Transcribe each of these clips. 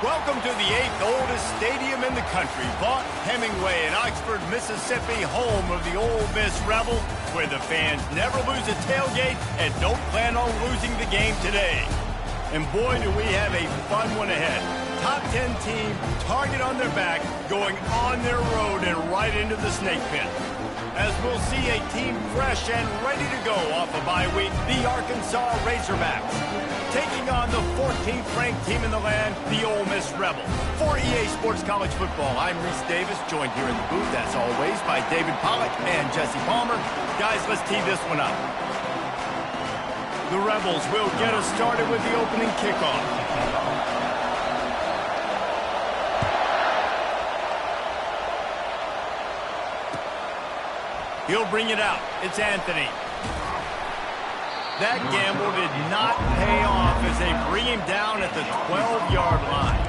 Welcome to the 8th oldest stadium in the country, Vaught Hemingway in Oxford, Mississippi, home of the Olemiss Rebels, where the fans never lose a tailgate and don't plan on losing the game today. And boy, do we have a fun one ahead. Top 10 team, target on their back, going on their road and right into the snake pit. As we'll see a team fresh and ready to go off a bye week, the Arkansas Razorbacks. Taking on the 14th ranked team in the land, the Olemiss Rebels. For EA Sports College Football, I'm Reese Davis, joined here in the booth, as always, by David Pollack and Jesse Palmer. Guys, let's tee this one up. The Rebels will get us started with the opening kickoff. He'll bring it out. It's Anthony. That gamble did not pay off as they bring him down at the 12-yard line.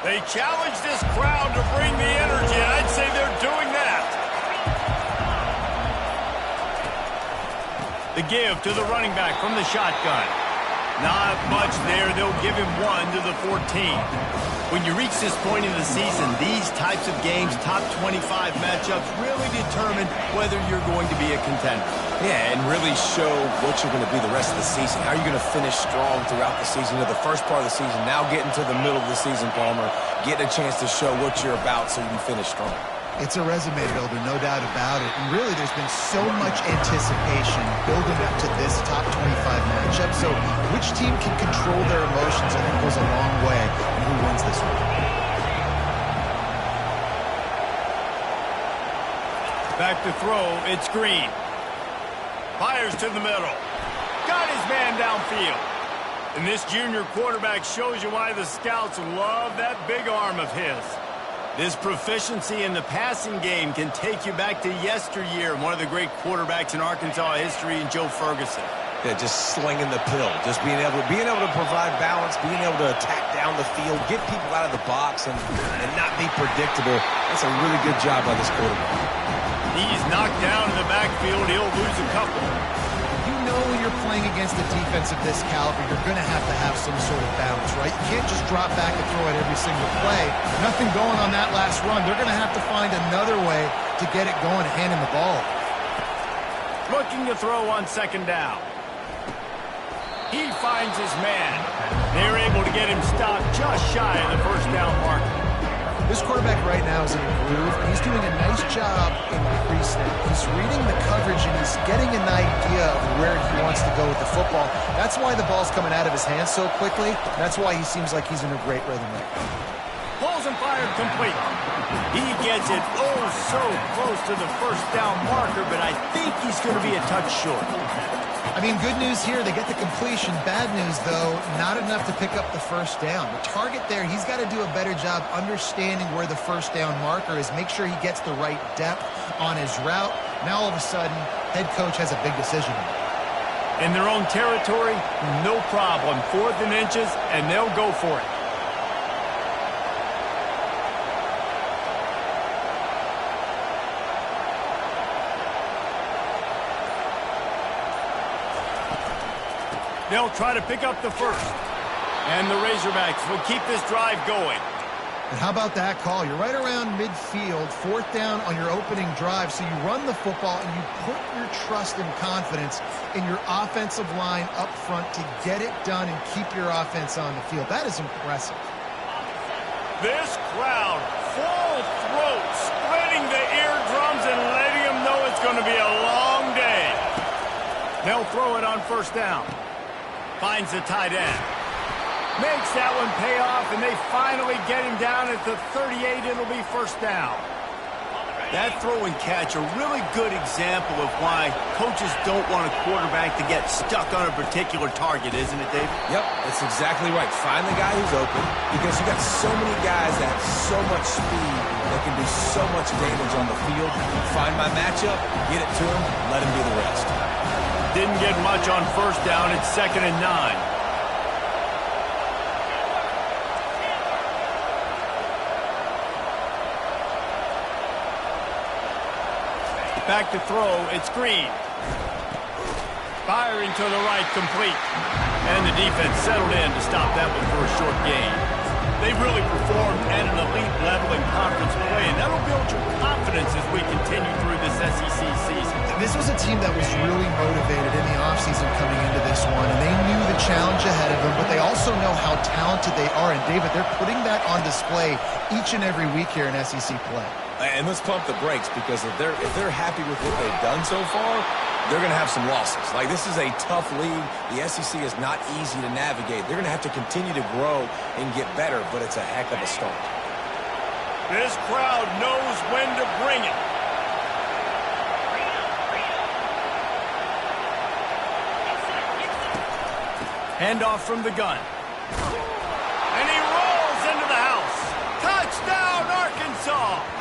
They challenge this crowd to bring the energy, and I'd say they're doing that. The give to the running back from the shotgun. Not much there. They'll give him 1 to the 14. When you reach this point in the season, these types of games, top 25 matchups, really determine whether you're going to be a contender. Yeah, and really show what you're going to be the rest of the season. How are you going to finish strong throughout the season, or the first part of the season, now getting to the middle of the season, Palmer, getting a chance to show what you're about so you can finish strong. It's a resume builder, no doubt about it. And really, there's been so much anticipation building up to this top 25 matchup. So which team can control their emotions, I think, goes a long way in who wins this one. Back to throw, it's Green. Fires to the middle. Got his man downfield. And this junior quarterback shows you why the scouts love that big arm of his. This proficiency in the passing game can take you back to yesteryear, one of the great quarterbacks in Arkansas history, in Joe Ferguson. Yeah, just slinging the pill, just being able to provide balance, being able to attack down the field, get people out of the box, and not be predictable. That's a really good job by this quarterback. He's knocked down in the backfield. He'll lose a couple. You know when you're playing against a defense of this caliber, you're going to have some sort of balance, right? You can't just drop back and throw it every single play. Nothing going on that last run. They're going to have to find another way to get it going and hand him the ball. Looking to throw on second down. He finds his man. They're able to get him stopped just shy of the first down marker. This quarterback right now is in a groove, and he's doing a nice job in pre-snap. He's reading the coverage, and he's getting an idea of where he wants to go with the football. That's why the ball's coming out of his hands so quickly. That's why he seems like he's in a great rhythm right now. Pulls and fired complete. He gets it so close to the first down marker, but I think he's going to be a touch short. I mean, good news here, they get the completion. Bad news, though, not enough to pick up the first down. The target there, he's got to do a better job understanding where the first down marker is, make sure he gets the right depth on his route. Now, all of a sudden, head coach has a big decision. In their own territory, no problem. 4th and inches, and they'll go for it. They'll try to pick up the first. And the Razorbacks will keep this drive going. And how about that call? You're right around midfield, 4th down on your opening drive. So you run the football and you put your trust and confidence in your offensive line up front to get it done and keep your offense on the field. That is impressive. This crowd, full throat, splitting the eardrums and letting them know it's going to be a long day. They'll throw it on first down. Finds the tight end. Makes that one pay off, and they finally get him down at the 38. It'll be first down. That throw and catch, a really good example of why coaches don't want a quarterback to get stuck on a particular target, isn't it, Dave? Yep, that's exactly right. Find the guy who's open, because you got so many guys that have so much speed that can do so much damage on the field. Find my matchup, get it to him, let him do the rest. Didn't get much on first down. It's 2nd and 9. Back to throw, it's Green. Firing to the right, complete. And the defense settled in to stop that one for a short gain. They really performed at an elite level in conference play, and that'll build your confidence as we continue through this SEC season. This was a team that was really motivated in the offseason coming into this one, and they knew the challenge ahead of them, but they also know how talented they are. And, David, they're putting that on display each and every week here in SEC play. And let's pump the brakes, because if they're happy with what they've done so far, they're going to have some losses. Like, this is a tough league. The SEC is not easy to navigate. They're going to have to continue to grow and get better, but it's a heck of a start. This crowd knows when to bring it. Handoff from the gun. And he rolls into the house. Touchdown, Arkansas!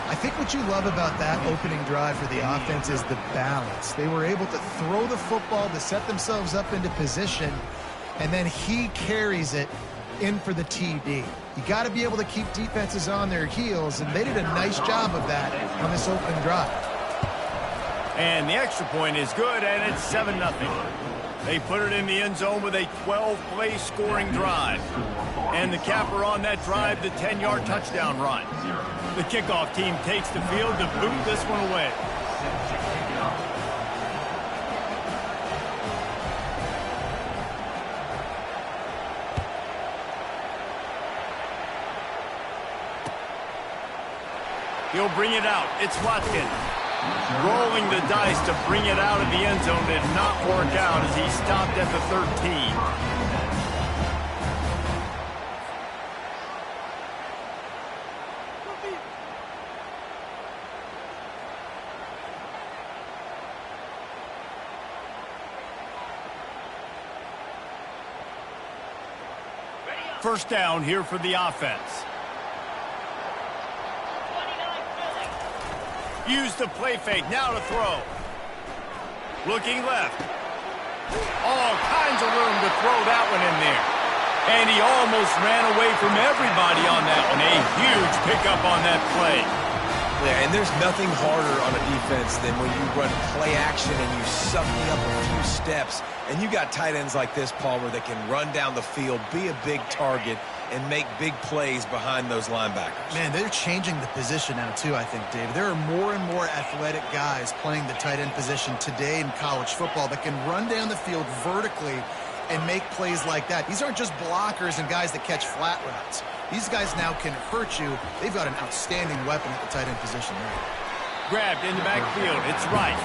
I think what you love about that opening drive for the offense is the balance. They were able to throw the football to set themselves up into position, and then he carries it in for the TD. You got to be able to keep defenses on their heels, and they did a nice job of that on this opening drive. And the extra point is good, and it's 7-0. They put it in the end zone with a 12-play scoring drive. And the capper on that drive, the 10-yard touchdown run. The kickoff team takes the field to boot this one away. He'll bring it out. It's Watkins. Rolling the dice to bring it out of the end zone did not work out as he stopped at the 13. First down here for the offense. Use the play fake, now to throw. Looking left. All kinds of room to throw that one in there. And he almost ran away from everybody on that one. A huge pickup on that play. Yeah, and there's nothing harder on a defense than when you run play action and you suck me up a few steps. And you got tight ends like this, Palmer, that can run down the field, be a big target, and make big plays behind those linebackers. Man, they're changing the position now, too, I think, Dave. There are more and more athletic guys playing the tight end position today in college football that can run down the field vertically and make plays like that. These aren't just blockers and guys that catch flat routes. These guys now can hurt you. They've got an outstanding weapon at the tight end position there. Grabbed in the backfield, it's right.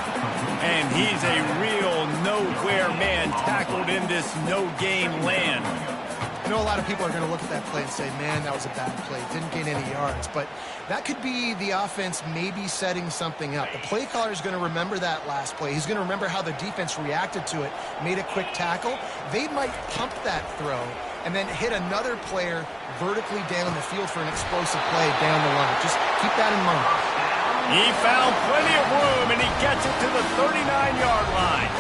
And he's a real nowhere man tackled in this no-game land. I know a lot of people are going to look at that play and say, man, that was a bad play. Didn't gain any yards. But that could be the offense maybe setting something up. The play caller is going to remember that last play. He's going to remember how the defense reacted to it, made a quick tackle. They might pump that throw and then hit another player vertically down the field for an explosive play down the line. Just keep that in mind. He found plenty of room, and he gets it to the 39-yard line.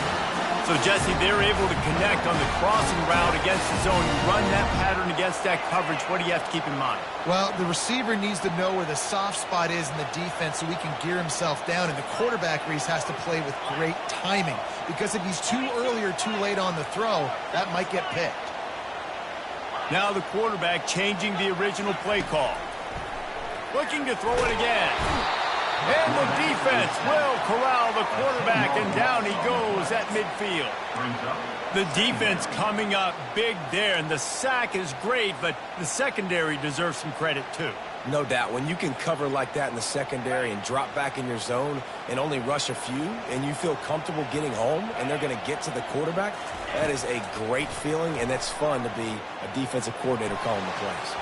So, Jesse, they're able to connect on the crossing route against the zone. You run that pattern against that coverage. What do you have to keep in mind? Well, the receiver needs to know where the soft spot is in the defense so he can gear himself down. And the quarterback, Reese, has to play with great timing. Because if he's too early or too late on the throw, that might get picked. Now the quarterback changing the original play call. Looking to throw it again. And the defense will corral the quarterback, and down he goes at midfield. The defense coming up big there, and the sack is great, but the secondary deserves some credit too. No doubt. When you can cover like that in the secondary and drop back in your zone and only rush a few, and you feel comfortable getting home, and they're going to get to the quarterback, that is a great feeling, and it's fun to be a defensive coordinator calling the plays.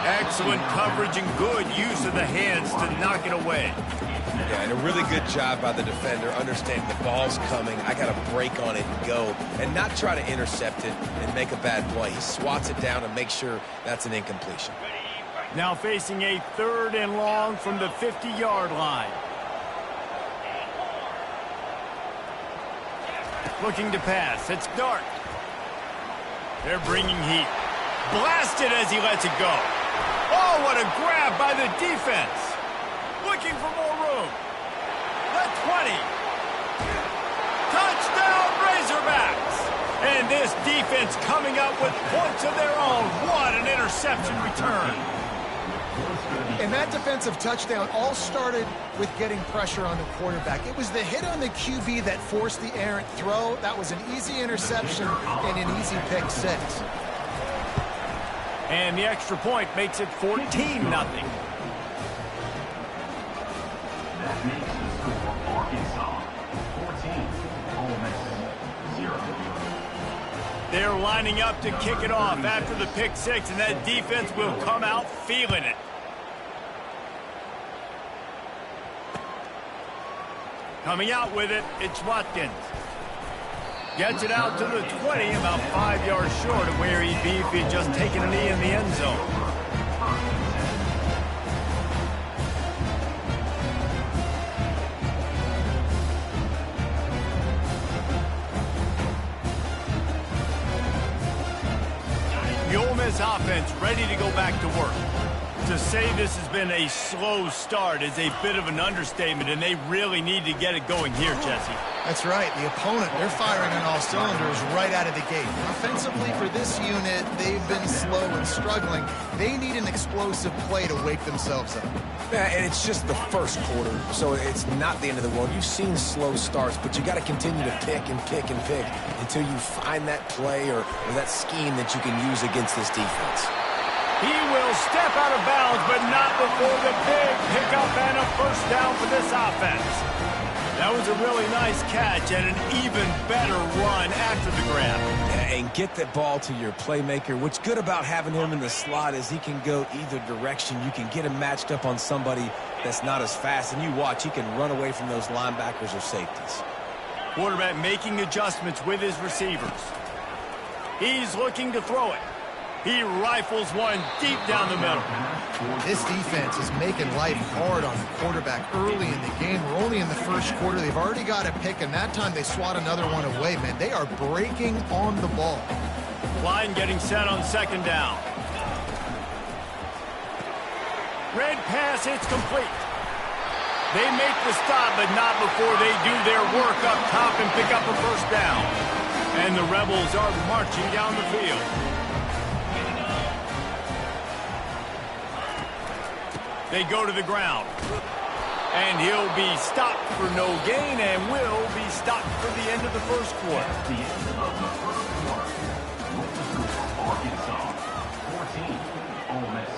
Excellent coverage and good use of the hands to knock it away. Yeah, and a really good job by the defender understanding the ball's coming. I got to break on it and go and not try to intercept it and make a bad play. He swats it down and makes sure that's an incompletion. Now facing a 3rd and long from the 50-yard line. Looking to pass. It's Dark. They're bringing heat. Blasted as he lets it go. Oh, what a grab by the defense. Looking for more room. this defense coming up with points of their own. What an interception return. And that defensive touchdown all started with getting pressure on the quarterback. It was the hit on the QB that forced the errant throw. That was an easy interception and an easy pick six. And the extra point makes it 14-0. That makes the score Arkansas 14, Ole Miss 0. They're lining up to kick it off after the pick six, and that defense will come out feeling it. Coming out with it, it's Watkins. Gets it out to the 20, about 5 yards short of where he'd be if he'd just taken a knee in the end zone. The Ole Miss offense ready to go back to work. To say this has been a slow start is a bit of an understatement, and they really need to get it going here, Jesse. That's right. The opponent, they're firing on all cylinders right out of the gate. Offensively for this unit, they've been slow and struggling. They need an explosive play to wake themselves up. Yeah, and it's just the first quarter, so it's not the end of the world. You've seen slow starts, but you got to continue to pick and pick and pick until you find that play or that scheme that you can use against this defense. He will step out of bounds, but not before the big pickup and a first down for this offense. That was a really nice catch and an even better run after the grab. Yeah, and get that ball to your playmaker. What's good about having him in the slot is he can go either direction. You can get him matched up on somebody that's not as fast, and you watch, he can run away from those linebackers or safeties. Quarterback making adjustments with his receivers. He's looking to throw it. He rifles one deep down the middle. This defense is making life hard on the quarterback early in the game. We're only in the first quarter. They've already got a pick, and that time they swat another one away, man. They are breaking on the ball. Line getting set on second down. Red pass, it's complete. They make the stop, but not before they do their work up top and pick up a first down. And the Rebels are marching down the field. They go to the ground. And he'll be stopped for no gain and will be stopped for the end of the first quarter. At the end of the first quarter, with the score Arkansas 14, Ole Miss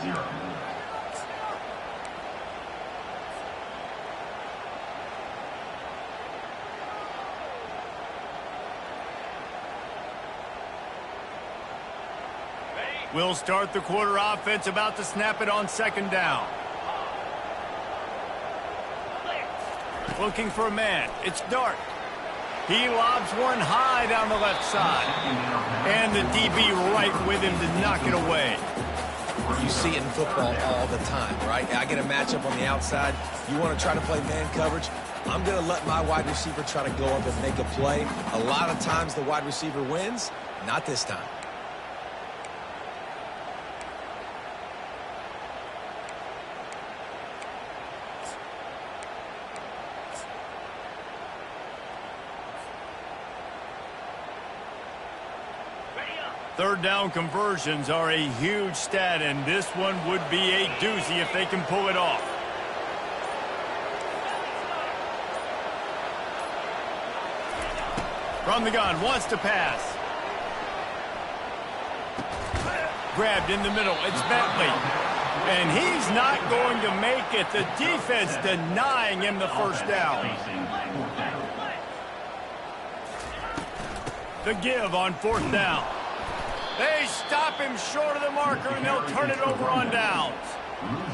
0. We'll start the quarter offense, about to snap it on second down. Looking for a man. It's Dart. He lobs one high down the left side. And the DB right with him to knock it away. You see it in football all the time, right? I get a matchup on the outside. You want to try to play man coverage? I'm going to let my wide receiver try to go up and make a play. A lot of times the wide receiver wins. Not this time. Third down conversions are a huge stat, and this one would be a doozy if they can pull it off. From the gun, wants to pass. Grabbed in the middle, it's Bentley. And he's not going to make it. The defense denying him the first down. The give on fourth down. They stop him short of the marker, and they'll turn it over on downs.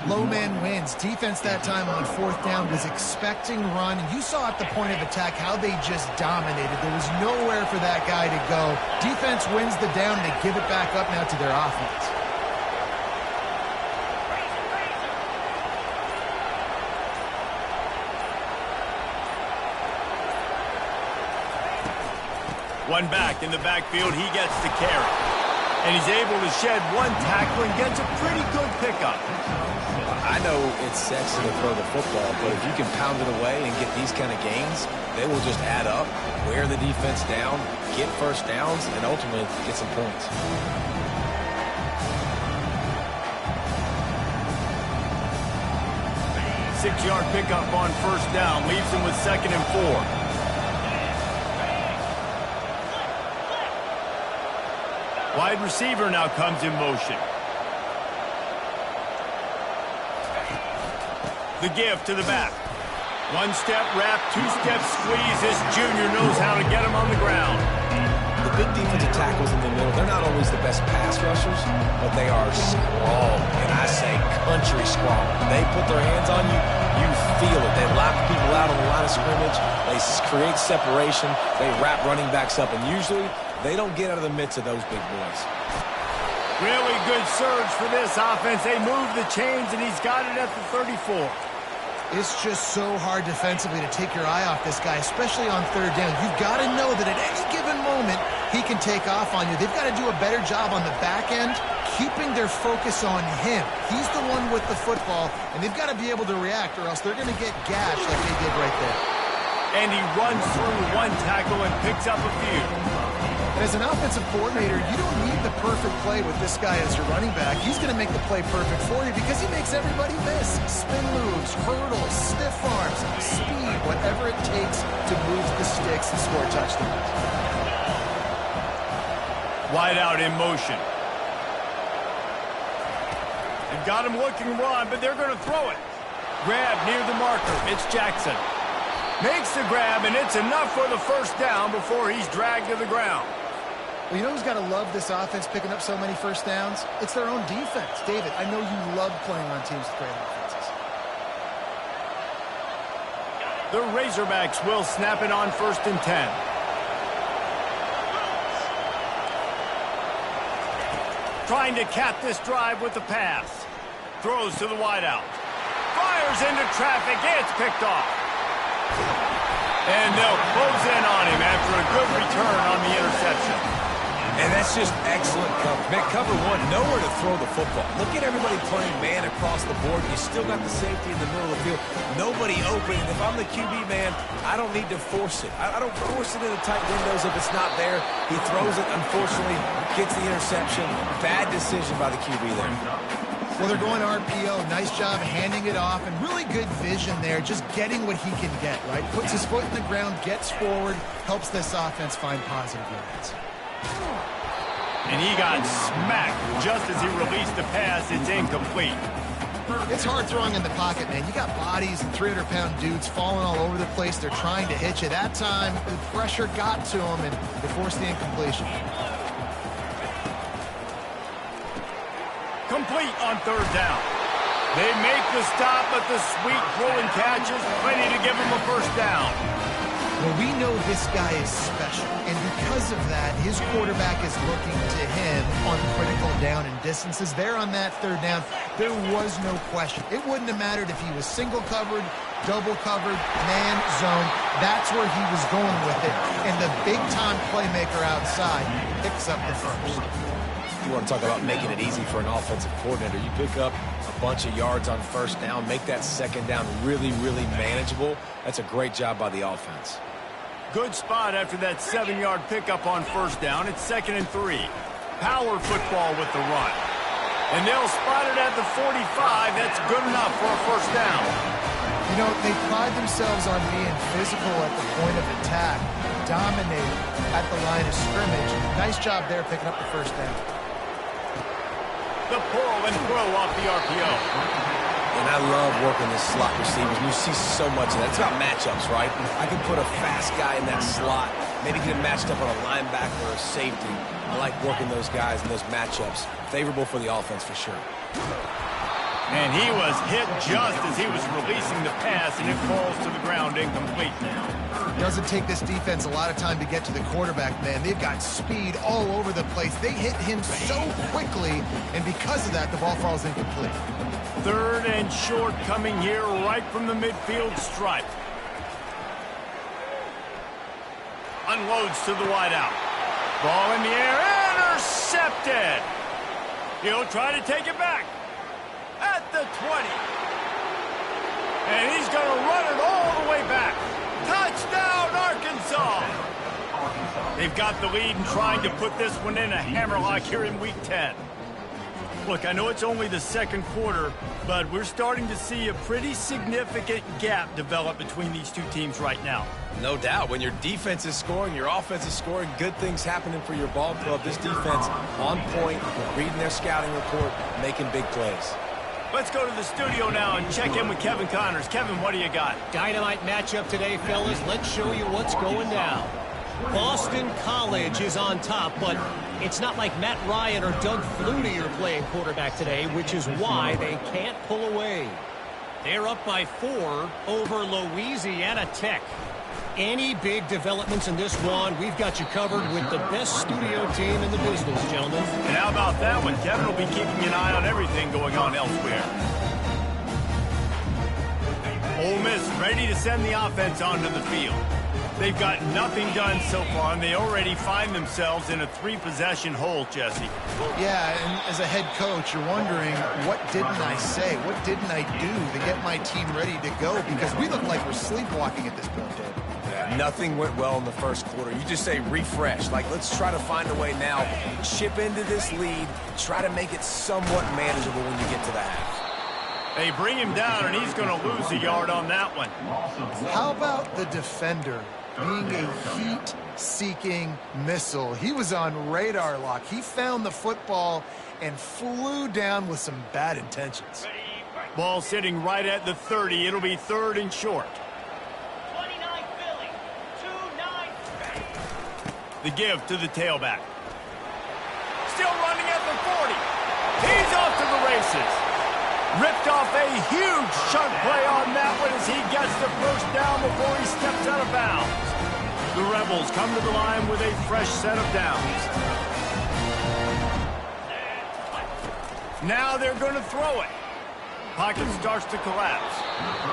Low man wins. Defense that time on fourth down was expecting run. And you saw at the point of attack how they just dominated. There was nowhere for that guy to go. Defense wins the down, and they give it back up now to their offense. One back in the backfield. He gets the carry. And he's able to shed one tackle and gets a pretty good pickup. I know it's sexy to throw the football, but if you can pound it away and get these kind of gains, they will just add up, wear the defense down, get first downs, and ultimately get some points. Six-yard pickup on first down leaves him with 2nd and 4. Wide receiver now comes in motion. The give to the back. One-step wrap, two-step squeeze. This junior knows how to get him on the ground. The big defensive tackles in the middle, they're not always the best pass rushers, but they are strong, and I say country strong. They put their hands on you, you feel it. They lock people out on the line of scrimmage. They create separation. They wrap running backs up, and usually they don't get out of the midst of those big boys. Really good surge for this offense. They move the chains, and he's got it at the 34. It's just so hard defensively to take your eye off this guy, especially on third down. You've got to know that at any given moment, he can take off on you. They've got to do a better job on the back end, keeping their focus on him. He's the one with the football, and they've got to be able to react, or else they're going to get gashed like they did right there. And he runs through one tackle and picks up a few. As an offensive coordinator, you don't need the perfect play with this guy as your running back. He's going to make the play perfect for you because he makes everybody miss. Spin moves, hurdles, stiff arms, speed, whatever it takes to move the sticks and score touchdowns. Wide out in motion. They've got him looking run, but they're going to throw it. Grab near the marker. It's Jackson. Makes the grab, and it's enough for the first down before he's dragged to the ground. Well, you know who's got to love this offense picking up so many first downs? It's their own defense. David, I know you love playing on teams with great offenses. The Razorbacks will snap it on 1st and 10. Trying to cap this drive with the pass. Throws to the wideout. Fires into traffic. It's picked off. And they'll close in on him after a good return on the interception. And that's just excellent cover. Man, cover one, nowhere to throw the football. Look at everybody playing man across the board. You still got the safety in the middle of the field. Nobody open. And if I'm the QB, man, I don't need to force it. I don't force it into tight windows if it's not there. He throws it, unfortunately, gets the interception. Bad decision by the QB there. Well, they're going RPO. Nice job handing it off, and really good vision there, just getting what he can get, right? Puts his foot in the ground, gets forward, helps this offense find positive yards. And he got smacked just as he released the pass. It's incomplete. It's hard throwing in the pocket, man. You got bodies and 300-pound dudes falling all over the place. They're trying to hit you. That time, the pressure got to him, and they forced the incompletion. Complete on 3rd down. They make the stop, but the sweet throw and catch is plenty to give him a first down. Well, we know this guy is special, and because of that, his quarterback is looking to him on critical down and distances. There on that 3rd down, there was no question. It wouldn't have mattered if he was single covered, double covered, man, zone. That's where he was going with it, and the big-time playmaker outside picks up the first. You want to talk about making it easy for an offensive coordinator. You pick up a bunch of yards on first down, make that 2nd down really, really manageable. That's a great job by the offense. Good spot after that 7-yard pickup on first down. It's 2nd and 3. Power football with the run. And they'll spot it at the 45. That's good enough for a first down. You know, they pride themselves on being physical at the point of attack, dominating at the line of scrimmage. Nice job there picking up the first down. The pull and throw off the RPO. And I love working the slot receivers. You see so much of that. It's about matchups, right? I can put a fast guy in that slot, maybe get him matched up on a linebacker or a safety. I like working those guys in those matchups. Favorable for the offense for sure. And he was hit just as he was releasing the pass, and it falls to the ground incomplete. Doesn't take this defense a lot of time to get to the quarterback, man. They've got speed all over the place. They hit him so quickly, and because of that, the ball falls incomplete. 3rd and short coming here right from the midfield stripe. Unloads to the wideout. Ball in the air. Intercepted! Intercepted. He'll try to take it back at the 20. And he's going to run it all the way back. Touchdown, Arkansas. They've got the lead and trying to put this one in a hammerlock here in Week 10. Look, I know it's only the second quarter, but we're starting to see a pretty significant gap develop between these two teams right now. No doubt. When your defense is scoring, your offense is scoring, good things happening for your ball club. This defense on point, reading their scouting report, making big plays. Let's go to the studio now and check in with Kevin Connors. Kevin, what do you got? Dynamite matchup today, fellas. Let's show you what's going down. Boston College is on top, but it's not like Matt Ryan or Doug Flutie are playing quarterback today, which is why they can't pull away. They're up by 4 over Louisiana Tech. Any big developments in this one, we've got you covered with the best studio team in the business, gentlemen. And how about that one? Kevin will be keeping an eye on everything going on elsewhere. Ole Miss ready to send the offense onto the field. They've got nothing done so far, and they already find themselves in a 3-possession hole, Jesse. Yeah, and as a head coach, you're wondering, what didn't I say? What didn't I do to get my team ready to go? Because we look like we're sleepwalking at this point, Dave. Yeah, nothing went well in the first quarter. You just say refresh. Like, let's try to find a way now. Chip into this lead. Try to make it somewhat manageable when you get to the half. They bring him down, and he's going to lose a yard on that one. How about the defender being a heat-seeking missile? He was on radar lock. He found the football and flew down with some bad intentions. Ball sitting right at the 30. It'll be 3rd and short. 29 Philly, 2-9. The give to the tailback. Still running at the 40. He's off to the races. Ripped off a huge chunk play on that one as he gets the first down before he steps out of bounds. The Rebels come to the line with a fresh set of downs. Now they're going to throw it. Pocket starts to collapse.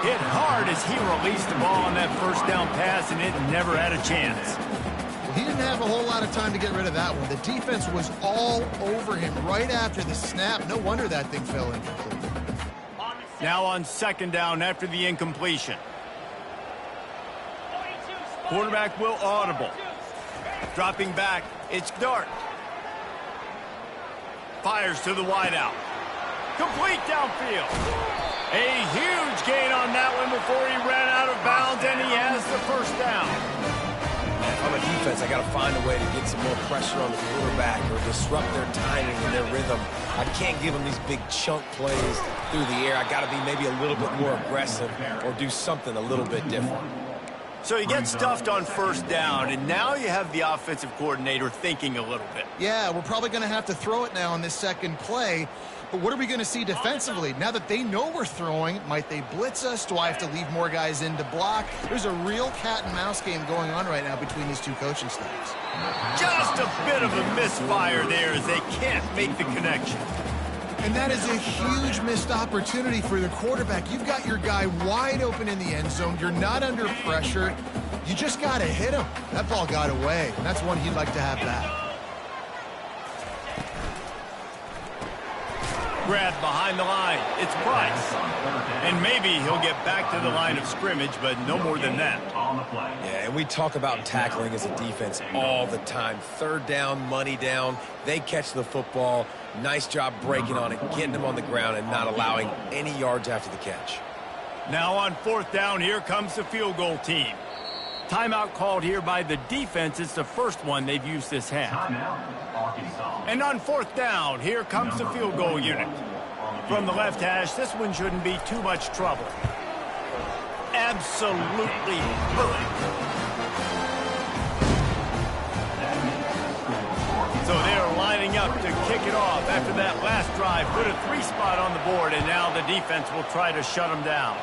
Hit hard as he released the ball on that first down pass, and it never had a chance. He didn't have a whole lot of time to get rid of that one. The defense was all over him right after the snap. No wonder that thing fell incomplete. Now on 2nd down after the incompletion. Quarterback will audible. Dropping back, it's Dart. Fires to the wideout. Complete downfield. A huge gain on that one before he ran out of bounds, and he has the first down. If I'm a defense, I got to find a way to get some more pressure on the quarterback or disrupt their timing and their rhythm. I can't give them these big chunk plays through the air. I got to be maybe a little bit more aggressive or do something a little bit different. So you get stuffed on 1st down, and now you have the offensive coordinator thinking a little bit. Yeah, we're probably going to have to throw it now on this second play. But what are we going to see defensively? Now that they know we're throwing, might they blitz us? Do I have to leave more guys in to block? There's a real cat-and-mouse game going on right now between these two coaching staffs. Just a bit of a misfire there as they can't make the connection. And that is a huge missed opportunity for the quarterback. You've got your guy wide open in the end zone. You're not under pressure. You just got to hit him. That ball got away, and that's one he'd like to have back. Grab behind the line. It's Price. And maybe he'll get back to the line of scrimmage, but no more than that. Yeah, and we talk about tackling as a defense all the time. 3rd down, money down. They catch the football. Nice job breaking on it, getting them on the ground, and not allowing any yards after the catch. Now on 4th down, here comes the field goal team. Timeout called here by the defense. It's the first one they've used this half. And on 4th down, here comes the field goal unit. From the left hash, this one shouldn't be too much trouble. Absolutely perfect. So they're lining up to kick it off after that last drive. Put a 3 spot on the board, and now the defense will try to shut them down.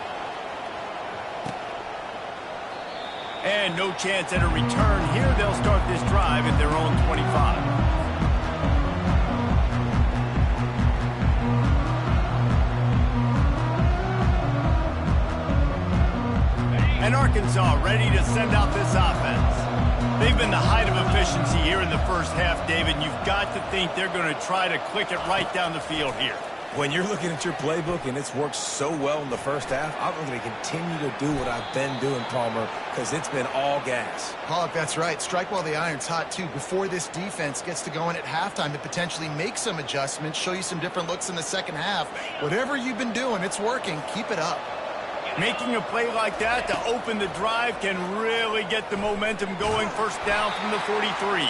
And no chance at a return here. They'll start this drive at their own 25. And Arkansas ready to send out this offense. They've been the height of efficiency here in the first half, David, and you've got to think they're going to try to click it right down the field here. When you're looking at your playbook and it's worked so well in the first half, I'm going to continue to do what I've been doing, Palmer, because it's been all gas. Hog, that's right. Strike while the iron's hot, too. Before this defense gets to go in at halftime to potentially make some adjustments, show you some different looks in the second half. Whatever you've been doing, it's working. Keep it up. Making a play like that to open the drive can really get the momentum going. First down from the 43.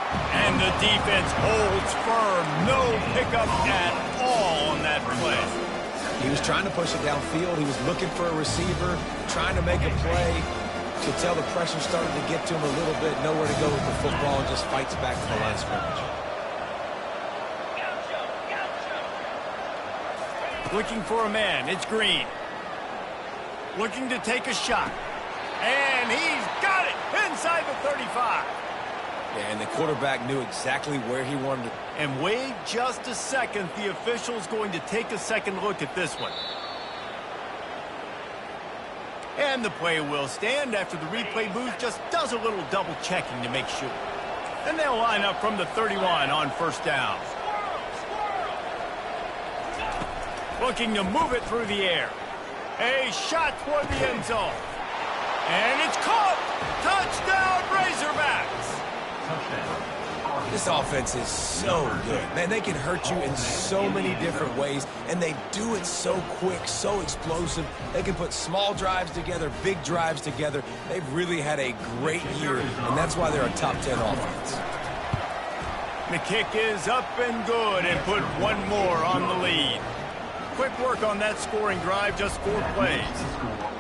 And the defense holds firm. No pickup at all on that play. He was trying to push it downfield. He was looking for a receiver, trying to make a play. You could tell the pressure started to get to him a little bit. Nowhere to go with the football, and just fights back to the line of scrimmage. Looking for a man. It's Green. Looking to take a shot. And he's got it inside the 35. Yeah, and the quarterback knew exactly where he wanted it. And wait just a second. The official's going to take a second look at this one. And the play will stand after the replay booth just does a little double checking to make sure. And they'll line up from the 31 on first down. Looking to move it through the air. A shot toward the end zone. And it's caught. Touchdown, Razorbacks. This offense is so good. Man, they can hurt you in so many different ways, and they do it so quick, so explosive. They can put small drives together, big drives together. They've really had a great year, and that's why they're a top 10 offense. The kick is up and good, and put one more on the lead. Quick work on that scoring drive, just 4 plays.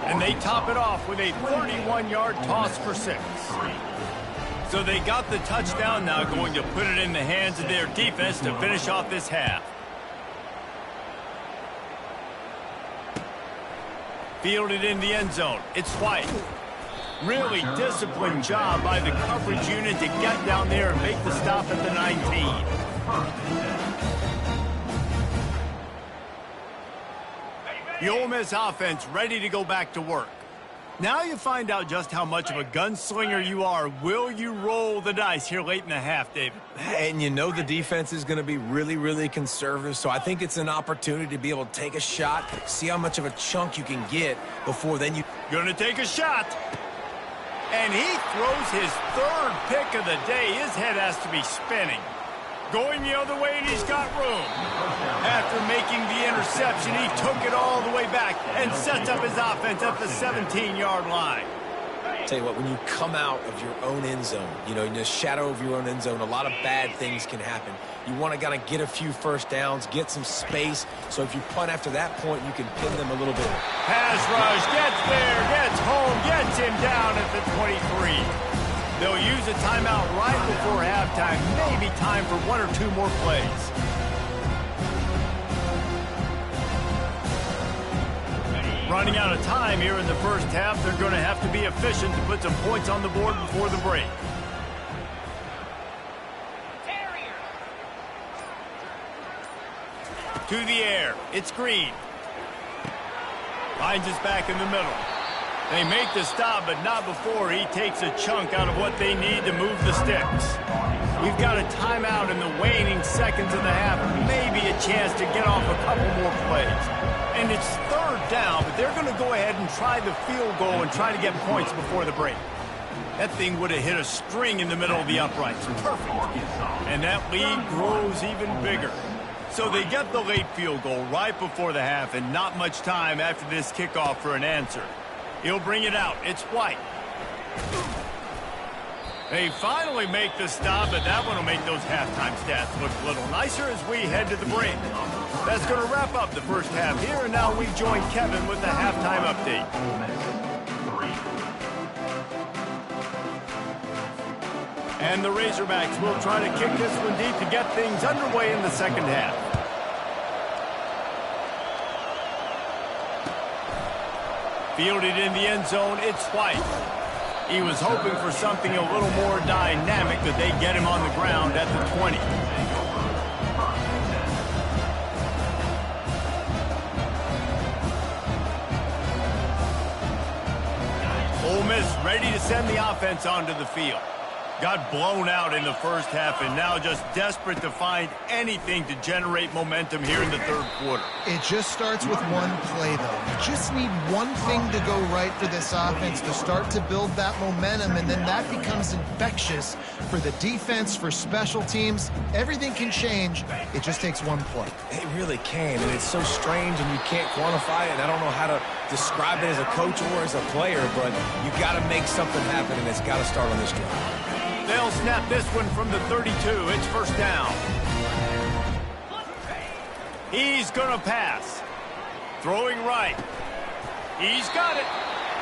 And they top it off with a 31-yard toss for 6. So they got the touchdown, now going to put it in the hands of their defense to finish off this half. Fielded in the end zone. It's White. Really disciplined job by the coverage unit to get down there and make the stop at the 19. The Ole Miss offense ready to go back to work. Now you find out just how much of a gunslinger you are. Will you roll the dice here late in the half, David? And you know the defense is going to be really, really conservative, so I think it's an opportunity to be able to take a shot, see how much of a chunk you can get before then you... Gonna take a shot. And he throws his 3rd pick of the day. His head has to be spinning. Going the other way, and he's got room. After making the interception, he took it all the way back and sets up his offense at the 17-yard line. Tell you what, when you come out of your own end zone, you know, in the shadow of your own end zone, a lot of bad things can happen. You want to kind of get a few first downs, get some space, so if you punt after that point, you can pin them a little bit. Pass rush, gets there, gets home, gets him down at the 23. They'll use a timeout right before halftime. Maybe time for 1 or 2 more plays. Running out of time here in the first half. They're going to have to be efficient to put some points on the board before the break. To the air. It's Green. Finds us back in the middle. They make the stop, but not before he takes a chunk out of what they need to move the sticks. We've got a timeout in the waning seconds of the half, maybe a chance to get off a couple more plays. And it's 3rd down, but they're going to go ahead and try the field goal and try to get points before the break. That thing would have hit a string in the middle of the uprights. Perfect. And that lead grows even bigger. So they get the late field goal right before the half, and not much time after this kickoff for an answer. He'll bring it out. It's White. They finally make the stop, but that one will make those halftime stats look a little nicer as we head to the break. That's going to wrap up the first half here, and now we join Kevin with the halftime update. And the Razorbacks will try to kick this one deep to get things underway in the second half. Fielded in the end zone, it's White. He was hoping for something a little more dynamic, but they get him on the ground at the 20. Ole Miss ready to send the offense onto the field. Got blown out in the first half and now just desperate to find anything to generate momentum here in the third quarter. It just starts with one play, though. You just need one thing to go right for this offense to start to build that momentum, and then that becomes infectious for the defense, for special teams. Everything can change. It just takes one play. It really can, and it's so strange, and you can't quantify it, and I don't know how to describe it as a coach or as a player, but you got to make something happen, and it's got to start on this drive. They'll snap this one from the 32. It's first down. He's going to pass. Throwing right. He's got it.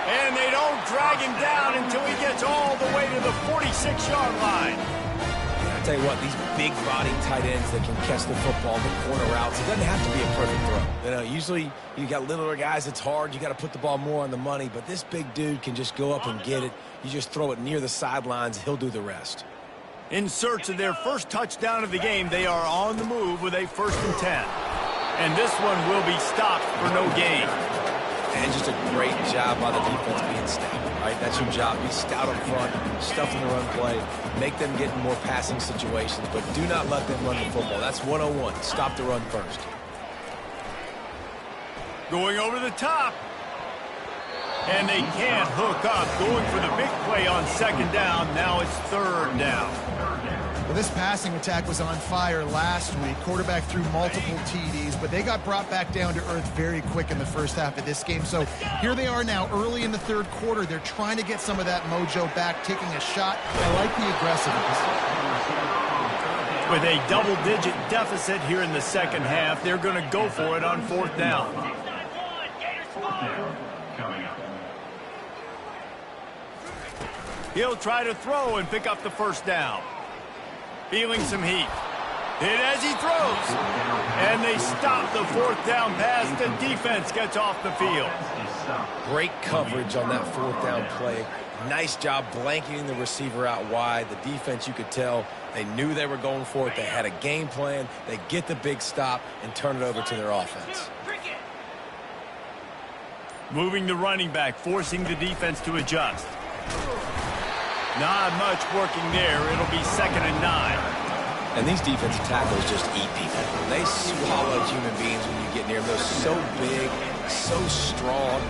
And they don't drag him down until he gets all the way to the 46-yard line. I tell you what, these big body tight ends that can catch the football, the corner routes, it doesn't have to be a perfect throw. You know, usually you got littler guys, it's hard, you got to put the ball more on the money, but this big dude can just go up and get it. You just throw it near the sidelines, he'll do the rest. In search of their first touchdown of the game, they are on the move with a 1st and 10. And this one will be stopped for no gain. And just a great job by the defense being stout, right? That's your job. Be stout up front, stuff in the run play, make them get in more passing situations, but do not let them run the football. That's 101. Stop the run first. Going over the top. And they can't hook up. Going for the big play on 2nd down. Now it's 3rd down. Well, this passing attack was on fire last week. Quarterback threw multiple TDs, but they got brought back down to earth very quick in the first half of this game. So here they are now early in the 3rd quarter. They're trying to get some of that mojo back, taking a shot. I like the aggressiveness. With a double-digit deficit here in the 2nd half, they're going to go for it on 4th down. He'll try to throw and pick up the 1st down. Feeling some heat. Hit as he throws. And they stop the 4th down pass. The defense gets off the field. Great coverage on that 4th down play. Nice job blanketing the receiver out wide. The defense, you could tell, they knew they were going for it. They had a game plan. They get the big stop and turn it over to their offense. Moving the running back, forcing the defense to adjust. Not much working there. It'll be 2nd and 9. And these defensive tackles just eat people. They swallow human beings when you get near them. They're so big, so strong.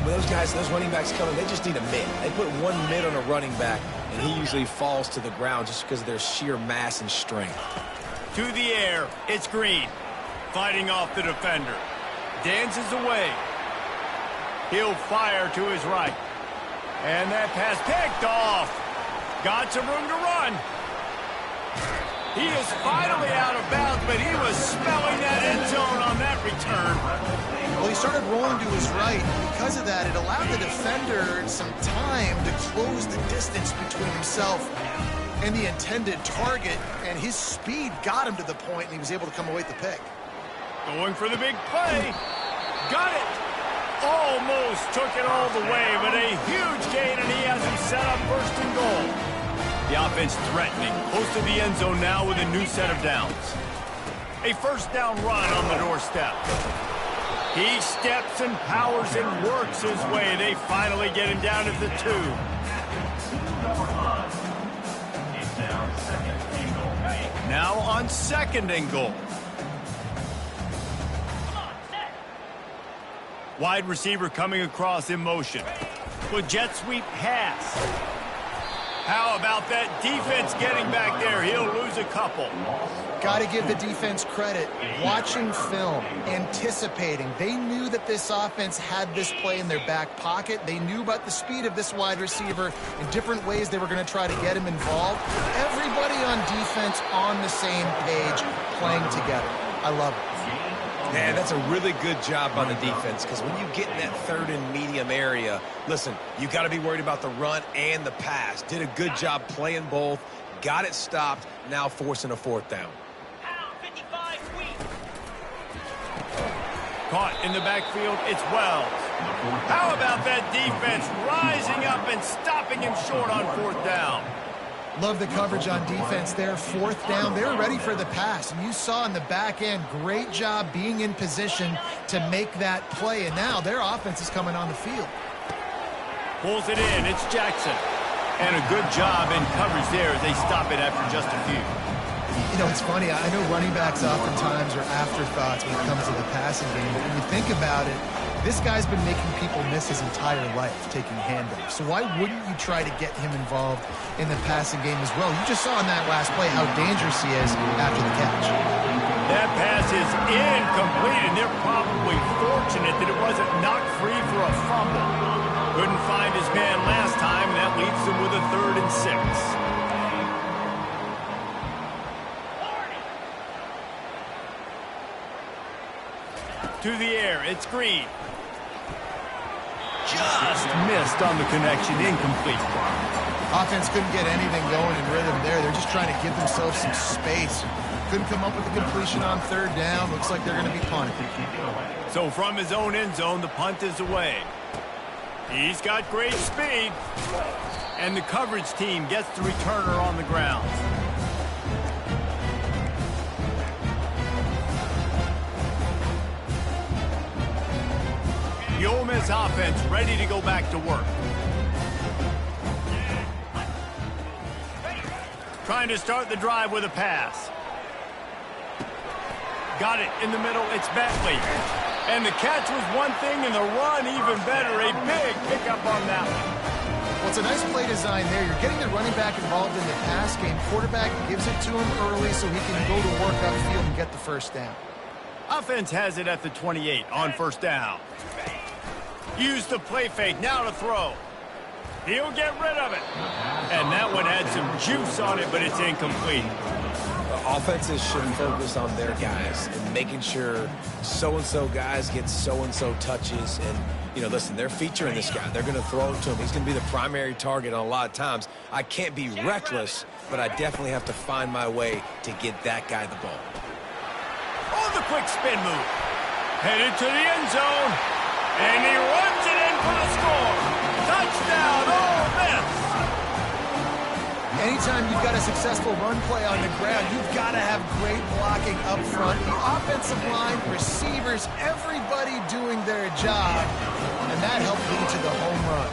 Those guys, those running backs coming, they just need a mid. They put one mid on a running back, and he usually falls to the ground just because of their sheer mass and strength. To the air, it's Green. Fighting off the defender. Dances away. He'll fire to his right. And that pass picked off. Got some room to run. He is finally out of bounds, but he was smelling that end zone on that return. Well, he started rolling to his right. Because of that, it allowed the defender some time to close the distance between himself and the intended target, and his speed got him to the point, and he was able to come away with the pick. Going for the big play. Got it. Almost took it all the way, but a huge gain, and he has him set up 1st and goal. The offense threatening, close to the end zone now with a new set of downs. A 1st down run on the doorstep. He steps and powers and works his way. They finally get him down at the 2. Now on 2nd and goal. Wide receiver coming across in motion. With jet sweep pass. How about that defense getting back there? He'll lose a couple. Got to give the defense credit. Watching film, anticipating. They knew that this offense had this play in their back pocket. They knew about the speed of this wide receiver in different ways they were going to try to get him involved. Everybody on defense on the same page, playing together. I love it. Man, that's a really good job by the defense, because when you get in that 3rd and medium area, listen, you got to be worried about the run and the pass. Did a good job playing both, got it stopped, now forcing a 4th down. Caught in the backfield, it's Wells. How about that defense rising up and stopping him short on 4th down? Love the coverage on defense there. 4th down, they're ready for the pass. And you saw in the back end, great job being in position to make that play. And now their offense is coming on the field. Pulls it in, it's Jackson. And a good job in coverage there as they stop it after just a few. You know, it's funny. I know running backs oftentimes are afterthoughts when it comes to the passing game. But when you think about it, this guy's been making people miss his entire life taking handoffs. So why wouldn't you try to get him involved in the passing game as well? You just saw in that last play how dangerous he is after the catch. That pass is incomplete, and they're probably fortunate that it wasn't knocked free for a fumble. Couldn't find his man last time, and that leaves them with a 3rd and 6. To the air, it's Green. Just missed on the connection, incomplete. Offense couldn't get anything going in rhythm there. They're just trying to give themselves some space. Couldn't come up with a completion on 3rd down. Looks like they're going to be punting. So from his own end zone, the punt is away. He's got great speed. And the coverage team gets the returner on the ground. The Ole Miss offense ready to go back to work. Trying to start the drive with a pass. Got it in the middle. It's Bentley. And the catch was one thing, and the run even better. A big pickup on that one. Well, it's a nice play design there. You're getting the running back involved in the pass game. Quarterback gives it to him early so he can go to work upfield and get the 1st down. Offense has it at the 28 on 1st down. Use the play fake, now to throw. He'll get rid of it. And that one had some juice on it, but it's incomplete. Offenses should focus on their guys and making sure so-and-so guys get so-and-so touches. And, you know, listen, they're featuring this guy. They're going to throw it to him. He's going to be the primary target on a lot of times. I can't be reckless, but I definitely have to find my way to get that guy the ball. Oh, the quick spin move. Headed to the end zone. And he runs it in for the score. Touchdown, Ole Miss. Anytime you've got a successful run play on the ground, you've got to have great blocking up front. The offensive line, receivers, everybody doing their job. And that helped lead to the home run.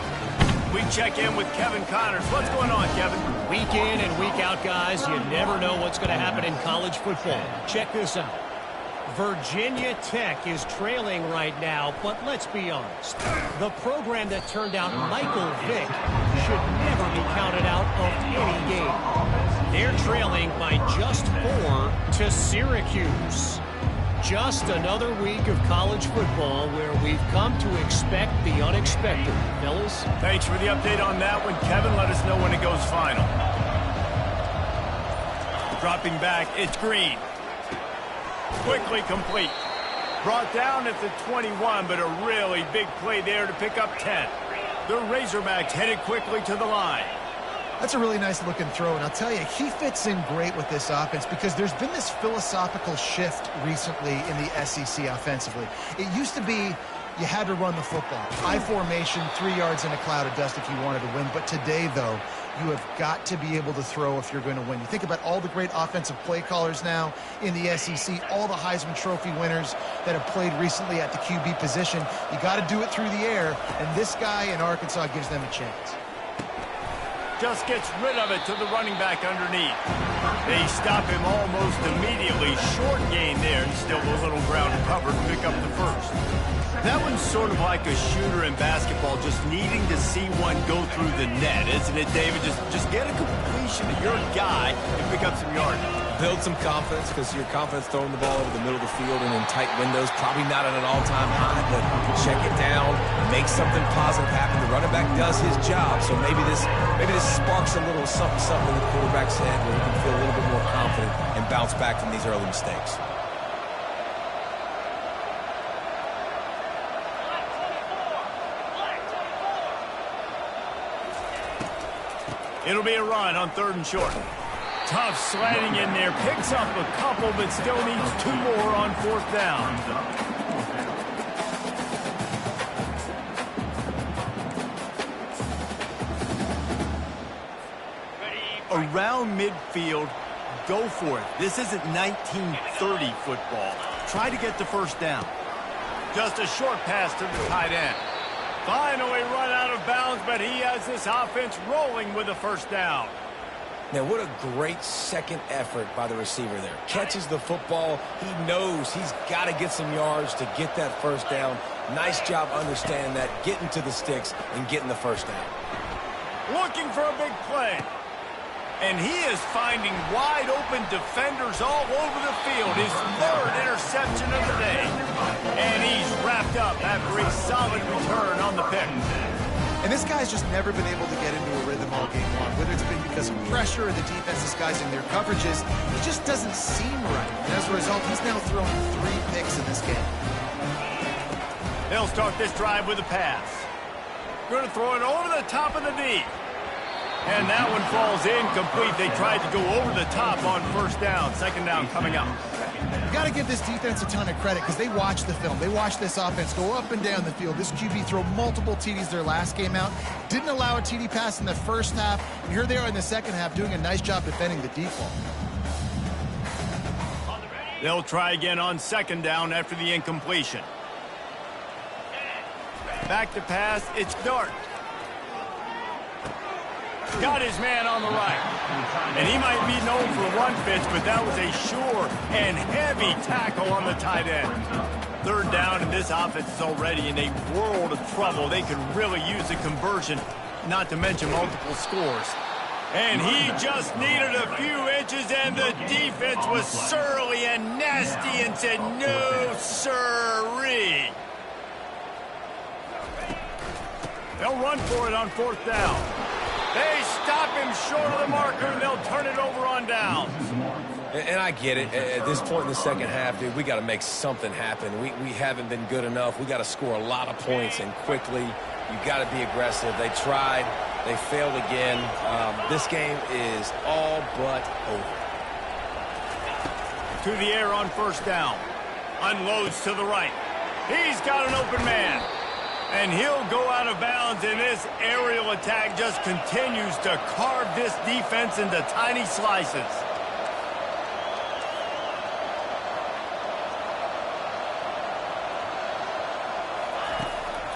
We check in with Kevin Connors. What's going on, Kevin? Week in and week out, guys, you never know what's going to happen in college football. Check this out. Virginia Tech is trailing right now, but let's be honest. The program that turned out Michael Vick should never be counted out of any game. They're trailing by just 4 to Syracuse. Just another week of college football where we've come to expect the unexpected. Fellas? Thanks for the update on that one, Kevin. Let us know when it goes final. Dropping back, it's Green. Quickly complete. Brought down at the 21, but a really big play there to pick up 10. The Razorbacks headed quickly to the line. That's a really nice looking throw, and I'll tell you, he fits in great with this offense because there's been this philosophical shift recently in the SEC offensively. It used to be you had to run the football. I formation, 3 yards in a cloud of dust if you wanted to win. But today, though, you have got to be able to throw if you're going to win. You think about all the great offensive play callers now in the SEC, all the Heisman Trophy winners that have played recently at the QB position. You got to do it through the air, and this guy in Arkansas gives them a chance. Just gets rid of it to the running back underneath. They stop him almost immediately. Short gain there, and still a little ground cover to pick up the 1st. That one's sort of like a shooter in basketball, just needing to see one go through the net, isn't it, David? Just get a completion to your guy and pick up some yardage. Build some confidence, because your confidence throwing the ball over the middle of the field and in tight windows, probably not at an all-time high, but check it down, make something positive happen. The running back does his job, so maybe this sparks a little something in the quarterback's head where he can feel a little bit more confident and bounce back from these early mistakes. It'll be a run on 3rd and short. Tough sliding in there. Picks up a couple, but still needs 2 more on 4th down. Around midfield, go for it. This isn't 1930 football. Try to get the 1st down. Just a short pass to the tight end. Finally run out of bounds but he has this offense rolling with a first down. Now, what a great second effort by the receiver there. Catches the football. He knows he's got to get some yards to get that first down. Nice job understanding that, getting to the sticks and getting the first down. Looking for a big play. And he is finding wide open defenders all over the field. His third interception of the day. And he's wrapped up after a solid return on the pick. And this guy's just never been able to get into a rhythm all game long, whether it's been because of pressure or the defense disguising their coverages. He just doesn't seem right. And as a result, he's now thrown 3 picks in this game. They'll start this drive with a pass. Going to throw it over the top of the D. And that one falls incomplete. They tried to go over the top on first down. Second down coming up. You got to give this defense a ton of credit because they watch the film. They watch this offense go up and down the field. This QB throw multiple TDs their last game out. Didn't allow a TD pass in the first half. And here they are in the second half doing a nice job defending the default. They'll try again on second down after the incompletion. Back to pass. It's Dart. Got his man on the right. And he might be known for one pitch, but that was a sure and heavy tackle on the tight end. Third down, and this offense is already in a world of trouble. They could really use a conversion, not to mention multiple scores. And he just needed a few inches, and the defense was surly and nasty and said, no, sirree. They'll run for it on fourth down. They stop him short of the marker, and they'll turn it over on down. And I get it. At this point in the second half, dude, we got to make something happen. We haven't been good enough. We got to score a lot of points and quickly. You got to be aggressive. They tried. They failed again. This game is all but over. To the air on first down. Unloads to the right. He's got an open man. And he'll go out of bounds, and this aerial attack just continues to carve this defense into tiny slices.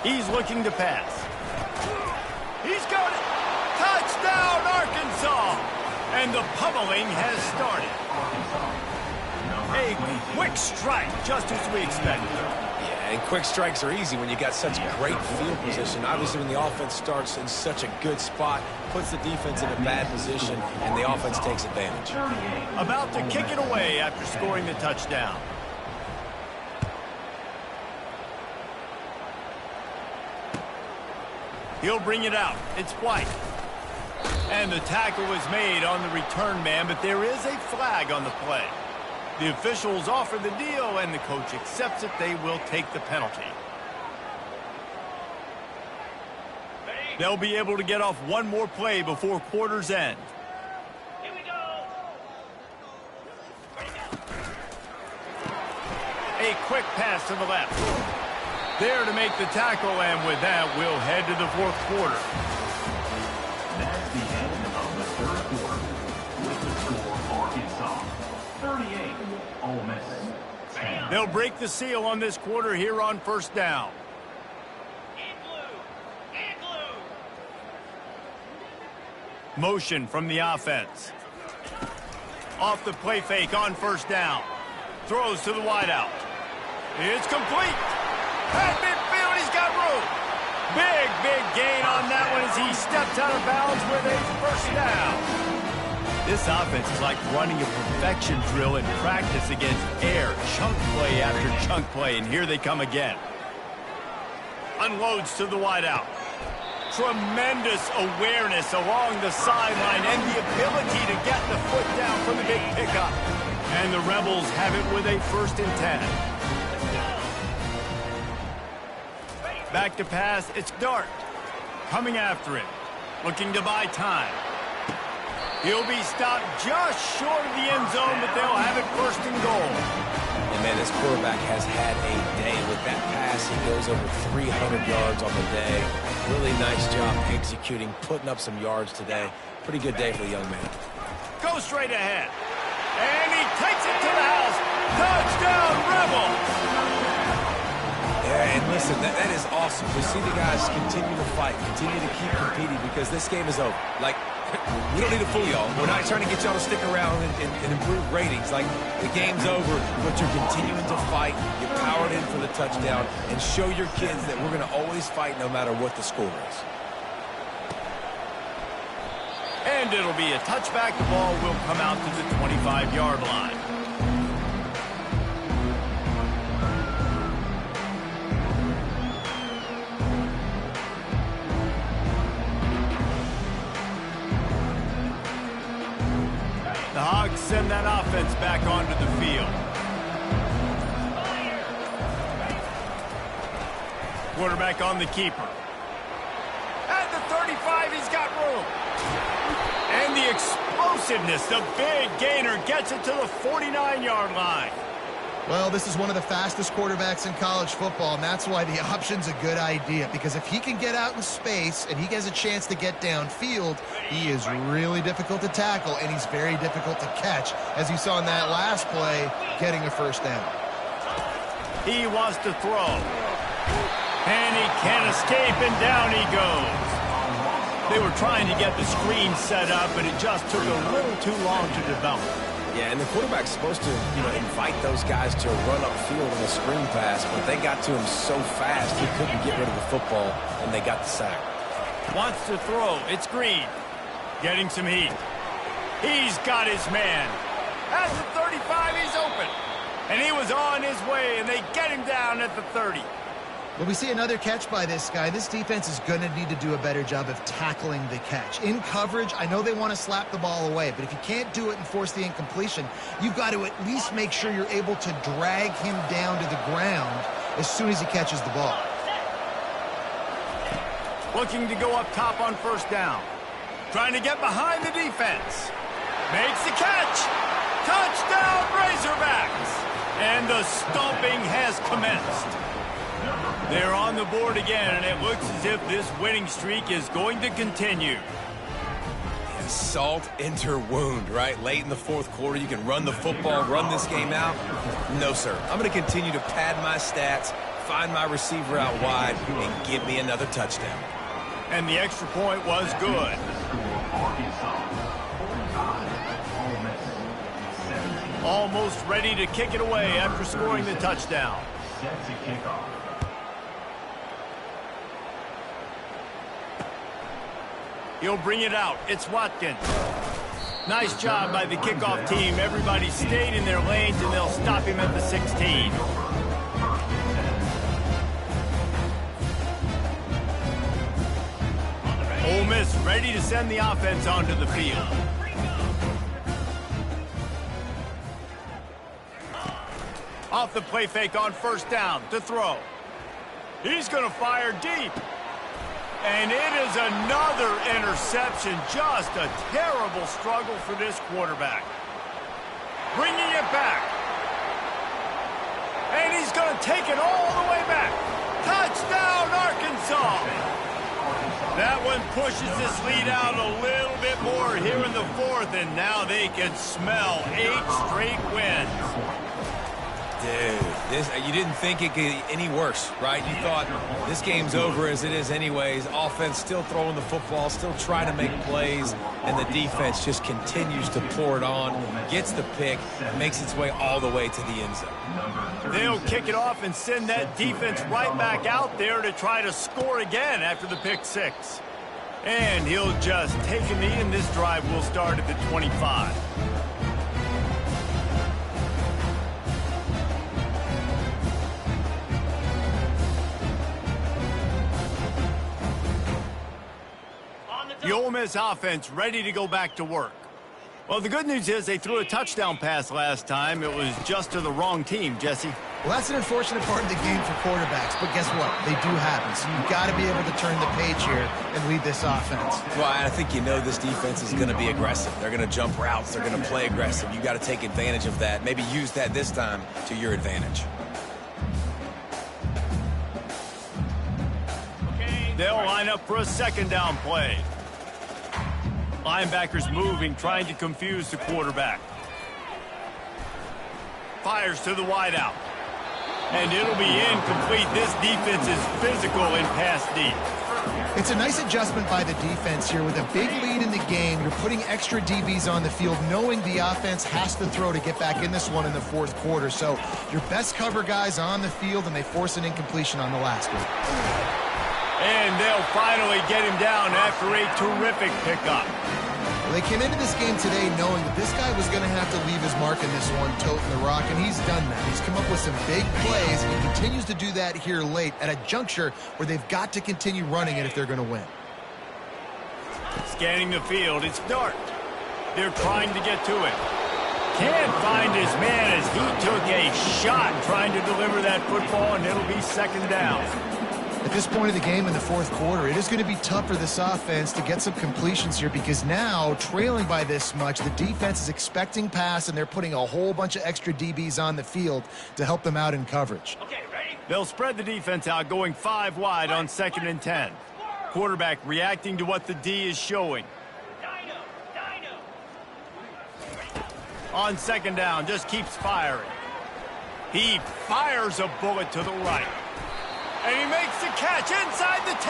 He's looking to pass. He's got it. Touchdown, Arkansas. And the pummeling has started. A quick strike, just as we expected. And quick strikes are easy when you got such great field position. Obviously, when the offense starts in such a good spot, puts the defense in a bad position, and the offense takes advantage. About to kick it away after scoring the touchdown. He'll bring it out. It's White. And the tackle was made on the return man, but there is a flag on the play. The officials offer the deal, and the coach accepts it. They will take the penalty. They'll be able to get off one more play before quarter's end. Here we go. A quick pass to the left. There to make the tackle, and with that, we'll head to the fourth quarter. That's the end of the third quarter. With the score, Arkansas 38, Ole Miss 10. They'll break the seal on this quarter here on first down. Motion from the offense. Off the play fake on first down. Throws to the wideout. It's complete. At midfield, he's got room. Big gain on that one as he steps out of bounds with a first down. This offense is like running a perfection drill in practice against air. Chunk play after chunk play, and here they come again. Unloads to the wideout. Tremendous awareness along the sideline and the ability to get the foot down from the big pickup. And the Rebels have it with a 1st and 10. Back to pass, it's Dart. Coming after it. Looking to buy time. He'll be stopped just short of the end zone, but they'll have it 1st and goal. And, man, this quarterback has had a day with that pass. He goes over 300 yards on the day. Really nice job executing, putting up some yards today. Pretty good day for the young man. Go straight ahead. And he takes it to the house. Touchdown, Rebels! Yeah, and listen, that is awesome to see the guys continue to fight, continue to keep competing because this game is over. Like, we don't need to fool y'all. We're not trying to get y'all to stick around and improve ratings. Like, the game's over, but you're continuing to fight. You powered in for the touchdown and show your kids that we're going to always fight no matter what the score is. And it'll be a touchback. The ball will come out to the 25-yard line. The Hogs send that offense back onto the field. Quarterback on the keeper. At the 35, he's got room. And the explosiveness, the big gainer gets it to the 49-yard line. Well, this is one of the fastest quarterbacks in college football, and that's why the option's a good idea, because if he can get out in space and he has a chance to get downfield, he is really difficult to tackle, and he's very difficult to catch, as you saw in that last play, getting a first down. He wants to throw. And he can't escape, and down he goes. They were trying to get the screen set up, but it just took a little too long to develop. Yeah, and the quarterback's supposed to, invite those guys to run upfield in a screen pass, but they got to him so fast he couldn't get rid of the football, and they got the sack. Wants to throw. It's Green. Getting some heat. He's got his man. At the 35, he's open. And he was on his way, and they get him down at the 30. When we see another catch by this guy, this defense is going to need to do a better job of tackling the catch. In coverage, I know they want to slap the ball away, but if you can't do it and force the incompletion, you've got to at least make sure you're able to drag him down to the ground as soon as he catches the ball. Looking to go up top on first down. Trying to get behind the defense. Makes the catch. Touchdown, Razorbacks. And the stomping has commenced. They're on the board again, and it looks as if this winning streak is going to continue. And salt enter wound, right? Late in the fourth quarter, you can run the football, run this game out. No, sir. I'm going to continue to pad my stats, find my receiver out wide, and give me another touchdown. And the extra point was good. Almost ready to kick it away after scoring the touchdown. Sets a kickoff. He'll bring it out. It's Watkins. Nice job by the kickoff team. Everybody stayed in their lanes, and they'll stop him at the 16. Ole Miss ready to send the offense onto the field. Off the play fake on first down to throw. He's going to fire deep. And it is another interception. Just a terrible struggle for this quarterback. Bringing it back. And he's going to take it all the way back. Touchdown, Arkansas. That one pushes this lead out a little bit more here in the fourth, and now they can smell 8 straight wins. Dude, you didn't think it could get any worse, right? You thought this game's over as it is anyways. Offense still throwing the football, still trying to make plays, and the defense just continues to pour it on, gets the pick, makes its way all the way to the end zone. They'll kick it off and send that defense right back out there to try to score again after the pick six. And he'll just take a knee, and this drive will start at the 25. The Ole Miss offense ready to go back to work. Well, the good news is they threw a touchdown pass last time. It was just to the wrong team, Jesse. Well, that's an unfortunate part of the game for quarterbacks, but guess what? They do happen, so you've got to be able to turn the page here and lead this offense. Well, I think this defense is going to be aggressive. They're going to jump routes. They're going to play aggressive. You got to take advantage of that. Maybe use that this time to your advantage. They'll line up for a second down play. Linebackers moving, trying to confuse the quarterback. Fires to the wideout. And it'll be incomplete. This defense is physical in pass deep. It's a nice adjustment by the defense here. With a big lead in the game, you're putting extra DBs on the field, knowing the offense has to throw to get back in this one in the fourth quarter. So your best cover guys on the field, and they force an incompletion on the last one. And they'll finally get him down after a terrific pickup. Well, they came into this game today knowing that this guy was going to have to leave his mark in this one, toting the rock, and he's done that. He's come up with some big plays, and he continues to do that here late at a juncture where they've got to continue running it if they're going to win. Scanning the field, it's dark. They're trying to get to it. Can't find his man as he took a shot trying to deliver that football, and it'll be second down. At this point of the game in the fourth quarter, it is going to be tough for this offense to get some completions here because now, trailing by this much, the defense is expecting pass, and they're putting a whole bunch of extra DBs on the field to help them out in coverage. Okay, ready? They'll spread the defense out, going 5 wide on 2nd and 10. Quarterback reacting to what the D is showing. Dino. On 2nd down, just keeps firing. He fires a bullet to the right. And he makes the catch inside the 10.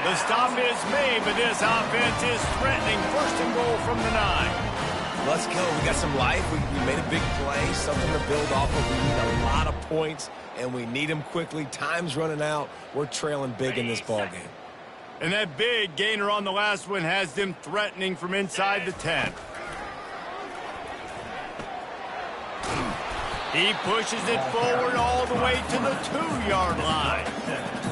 The stop is made, but this offense is threatening. 1st and goal from the 9. Let's go. We got some life. We made a big play, something to build off of. We need a lot of points, and we need them quickly. Time's running out. We're trailing big in this ball game. And that big gainer on the last one has them threatening from inside the 10. He pushes it forward all the way to the 2-yard line.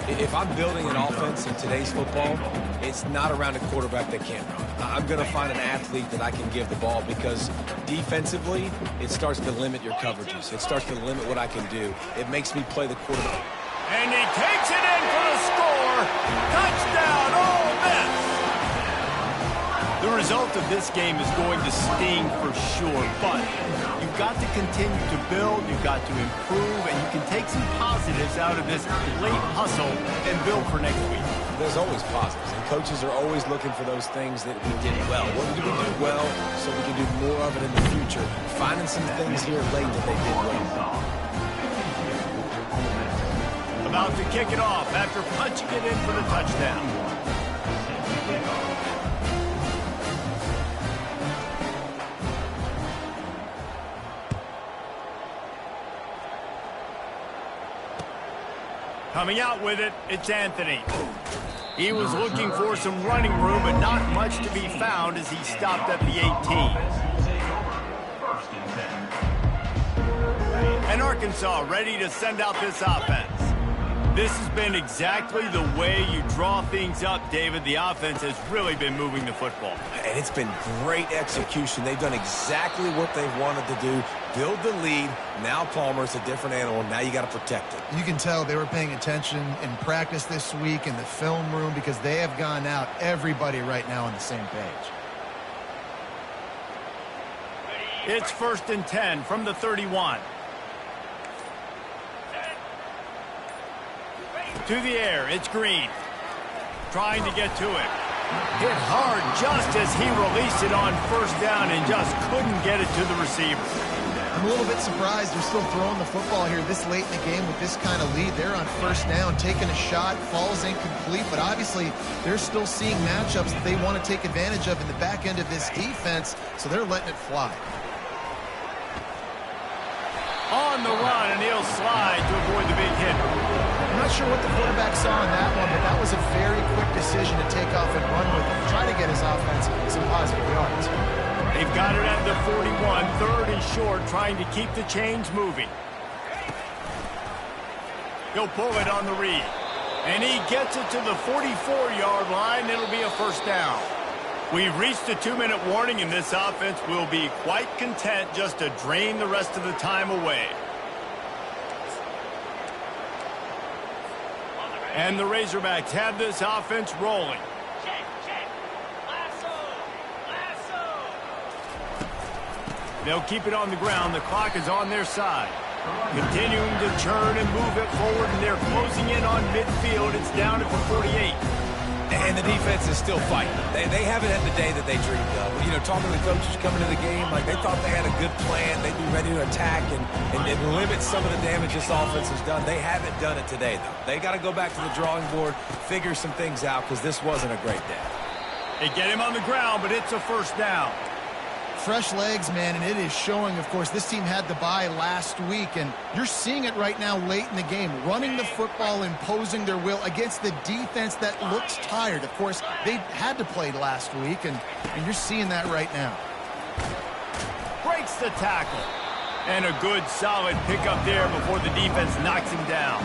If I'm building an offense in today's football, it's not around a quarterback that can't run. I'm going to find an athlete that I can give the ball because defensively, it starts to limit your coverages. It starts to limit what I can do. It makes me play the quarterback. And he takes it in for the score. Touchdown, Ole Miss. The result of this game is going to sting for sure, but you've got to continue to build, you've got to improve, and you can take some positives out of this late hustle and build for next week. There's always positives, and coaches are always looking for those things that we did well. What did we do well so we can do more of it in the future? Finding some things here late that they did well. About to kick it off after punching it in for the touchdown. Coming out with it, it's Anthony. He was looking for some running room, but not much to be found as he stopped at the 18. And Arkansas ready to send out this offense. This has been exactly the way you draw things up, David. The offense has really been moving the football. And it's been great execution. They've done exactly what they've wanted to do. Build the lead. Now Palmer's a different animal. Now you got to protect it. You can tell they were paying attention in practice this week in the film room because they have gone out, everybody right now on the same page. It's 1st and 10 from the 31. To the air, it's Green. Trying to get to it. Hit hard just as he released it on 1st down and just couldn't get it to the receiver. I'm a little bit surprised they're still throwing the football here this late in the game with this kind of lead. They're on 1st down, taking a shot, falls incomplete, but obviously they're still seeing matchups that they want to take advantage of in the back end of this defense, so they're letting it fly. On the run, and he'll slide to avoid the big hit. I'm not sure what the quarterback saw on that one, but that was a very quick decision to take off and run with it, try to get his offense some positive yards. They've got it at the 41, 3rd and short, trying to keep the chains moving. He'll pull it on the read. And he gets it to the 44-yard line. It'll be a 1st down. We've reached the 2-minute warning, and this offense will be quite content just to drain the rest of the time away. And the Razorbacks have this offense rolling. Check. Lasso. They'll keep it on the ground. The clock is on their side. Continuing to churn and move it forward, and they're closing in on midfield. It's down at the 48. And the defense is still fighting. They haven't had the day that they dreamed of. You know, talking to the coaches coming to the game, like they thought they had a good plan. They'd be ready to attack and limit some of the damage this offense has done. They haven't done it today, though. They got to go back to the drawing board, figure some things out, because this wasn't a great day. They get him on the ground, but it's a first down. Fresh legs, man, and it is showing. Of course, this team had the bye last week, and you're seeing it right now late in the game, running the football, imposing their will against the defense that looks tired. Of course, they had to play last week, and you're seeing that right now. Breaks the tackle. And a good, solid pickup there before the defense knocks him down.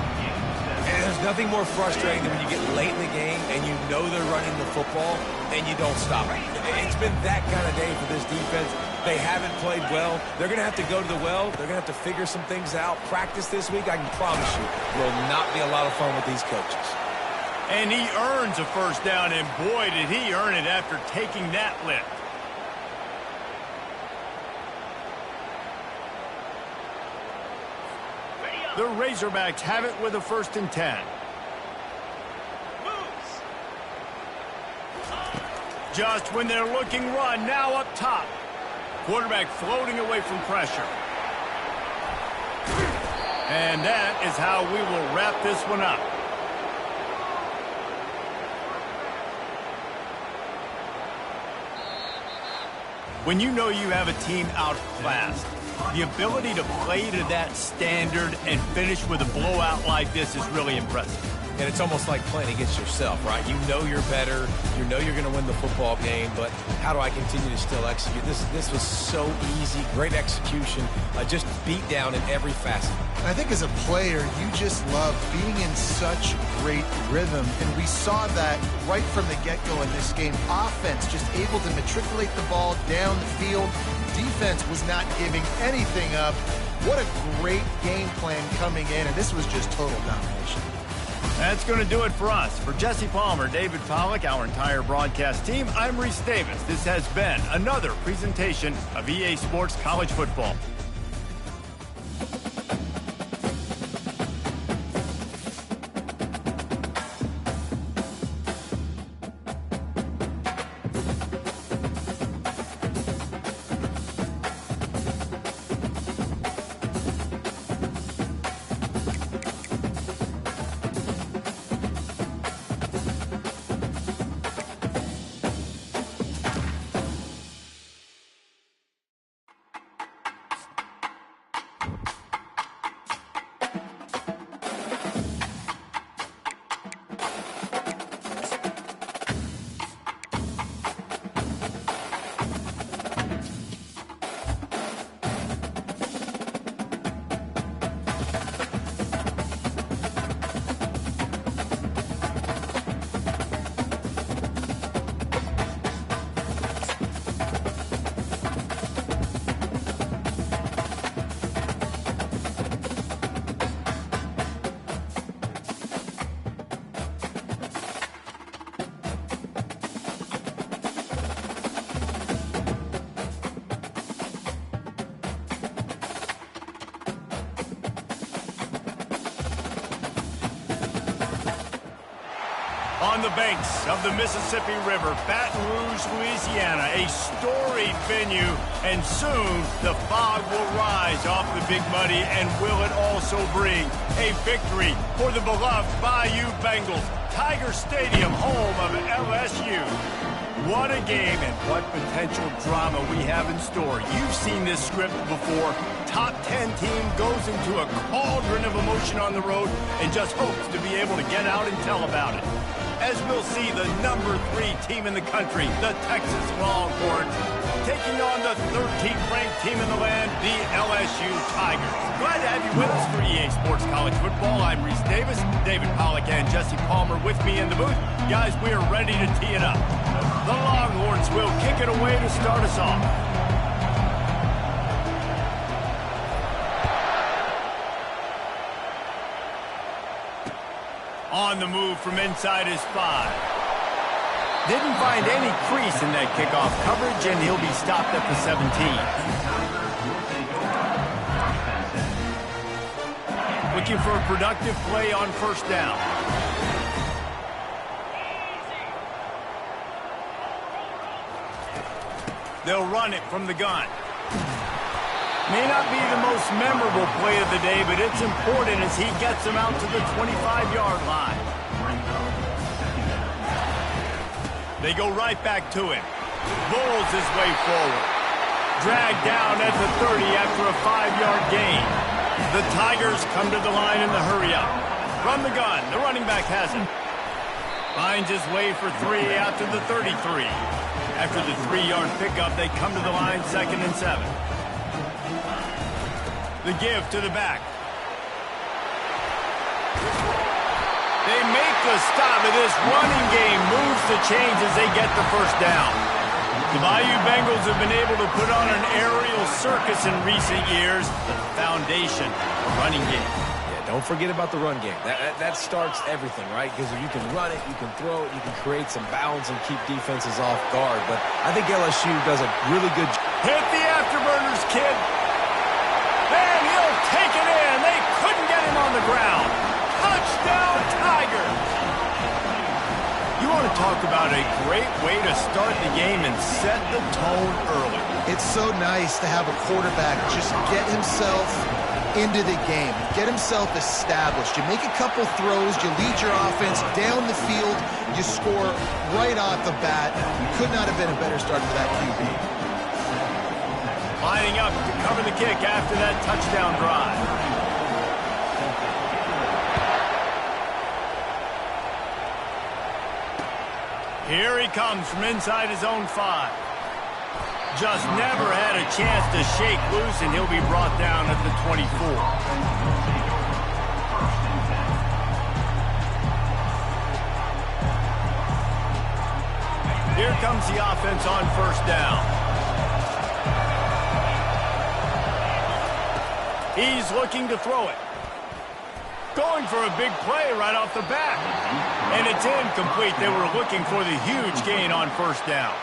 And there's nothing more frustrating than when you get late in the game and you know they're running the football and you don't stop it. It's been that kind of day for this defense. They haven't played well. They're going to have to go to the well. They're going to have to figure some things out. Practice this week, I can promise you, will not be a lot of fun with these coaches. And he earns a first down, and boy, did he earn it after taking that lift. The Razorbacks have it with a 1st and 10. Just when they're looking run, now up top. Quarterback floating away from pressure. And that is how we will wrap this one up. When you know you have a team outclassed, the ability to play to that standard and finish with a blowout like this is really impressive. And it's almost like playing against yourself, right? You know you're better. You know you're going to win the football game, but how do I continue to still execute? This was so easy. Great execution. Just beat down in every facet. I think as a player, you just love being in such great rhythm, and we saw that right from the get-go in this game. Offense just able to matriculate the ball down the field. Defense was not giving anything up. What a great game plan coming in, and this was just total domination. That's going to do it for us. For Jesse Palmer, David Pollack, our entire broadcast team, I'm Reese Davis. This has been another presentation of EA Sports College Football. On the banks of the Mississippi River, Baton Rouge, Louisiana, a storied venue, and soon the fog will rise off the Big Muddy, and will it also bring a victory for the beloved Bayou Bengals, Tiger Stadium, home of LSU. What a game and what potential drama we have in store. You've seen this script before. Top 10 team goes into a cauldron of emotion on the road and just hopes to be able to get out and tell about it. As we'll see the number 3 team in the country, the Texas Longhorns, taking on the 13th ranked team in the land, the LSU Tigers. Glad to have you with us for EA Sports College Football. I'm Reese Davis, David Pollack and Jesse Palmer with me in the booth. Guys, we are ready to tee it up. The Longhorns will kick it away to start us off. On the move from inside his 5. Didn't find any crease in that kickoff coverage, and he'll be stopped at the 17. Looking for a productive play on first down. They'll run it from the gun. May not be the most memorable play of the day, but it's important as he gets them out to the 25-yard line. They go right back to him. Rolls his way forward. Dragged down at the 30 after a 5-yard gain. The Tigers come to the line in the hurry-up. From the gun, the running back has it. Finds his way for 3 out to the 33. After the 3-yard pickup, they come to the line 2nd and 7. The give to the back. They make the stop, and this running game moves the chains as they get the first down. The Bayou Bengals have been able to put on an aerial circus in recent years. The foundation, the running game. Yeah, don't forget about the run game. That starts everything, right? Because if you can run it, you can throw it, you can create some bounds and keep defenses off guard. But I think LSU does a really good job. Hit the afterburners, kid. And he'll take it in. They couldn't get him on the ground. Touchdown, Tigers. You want to talk about a great way to start the game and set the tone early. It's so nice to have a quarterback just get himself into the game, get himself established. You make a couple throws, you lead your offense down the field, you score right off the bat. Could not have been a better start for that QB. Lining up to cover the kick after that touchdown drive. Here he comes from inside his own 5. Just never had a chance to shake loose, and he'll be brought down at the 24. Here comes the offense on first down. He's looking to throw it. Going for a big play right off the bat. And it's incomplete. They were looking for the huge gain on first down.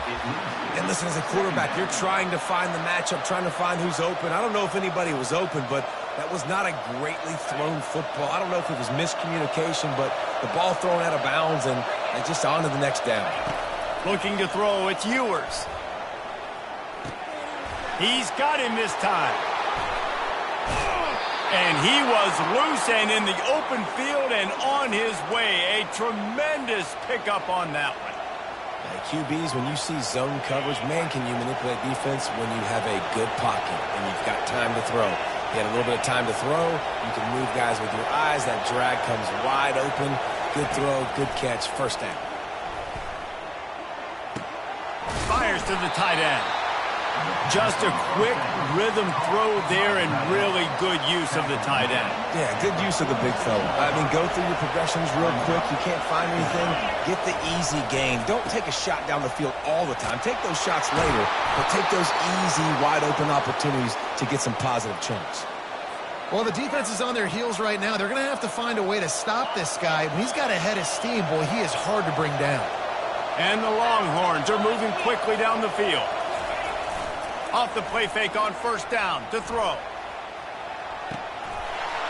And listen, as a quarterback, you're trying to find the matchup, trying to find who's open. I don't know if anybody was open, but that was not a greatly thrown football. I don't know if it was miscommunication, but the ball thrown out of bounds and just on to the next down. Looking to throw, it's Ewers. He's got him this time. And he was loose and in the open field and on his way. A tremendous pickup on that one. QBs, when you see zone coverage, man, can you manipulate defense when you have a good pocket and you've got time to throw. You had a little bit of time to throw. You can move guys with your eyes. That drag comes wide open. Good throw, good catch, first down. Fires to the tight end. Just a quick rhythm throw there and really good use of the tight end. Yeah, good use of the big fella. I mean, go through your progressions real quick. You can't find anything. Get the easy gain. Don't take a shot down the field all the time. Take those shots later, but take those easy, wide-open opportunities to get some positive chunks. Well, the defense is on their heels right now. They're going to have to find a way to stop this guy. When he's got a head of steam, boy, he is hard to bring down. And the Longhorns are moving quickly down the field. Off the play fake on first down to throw.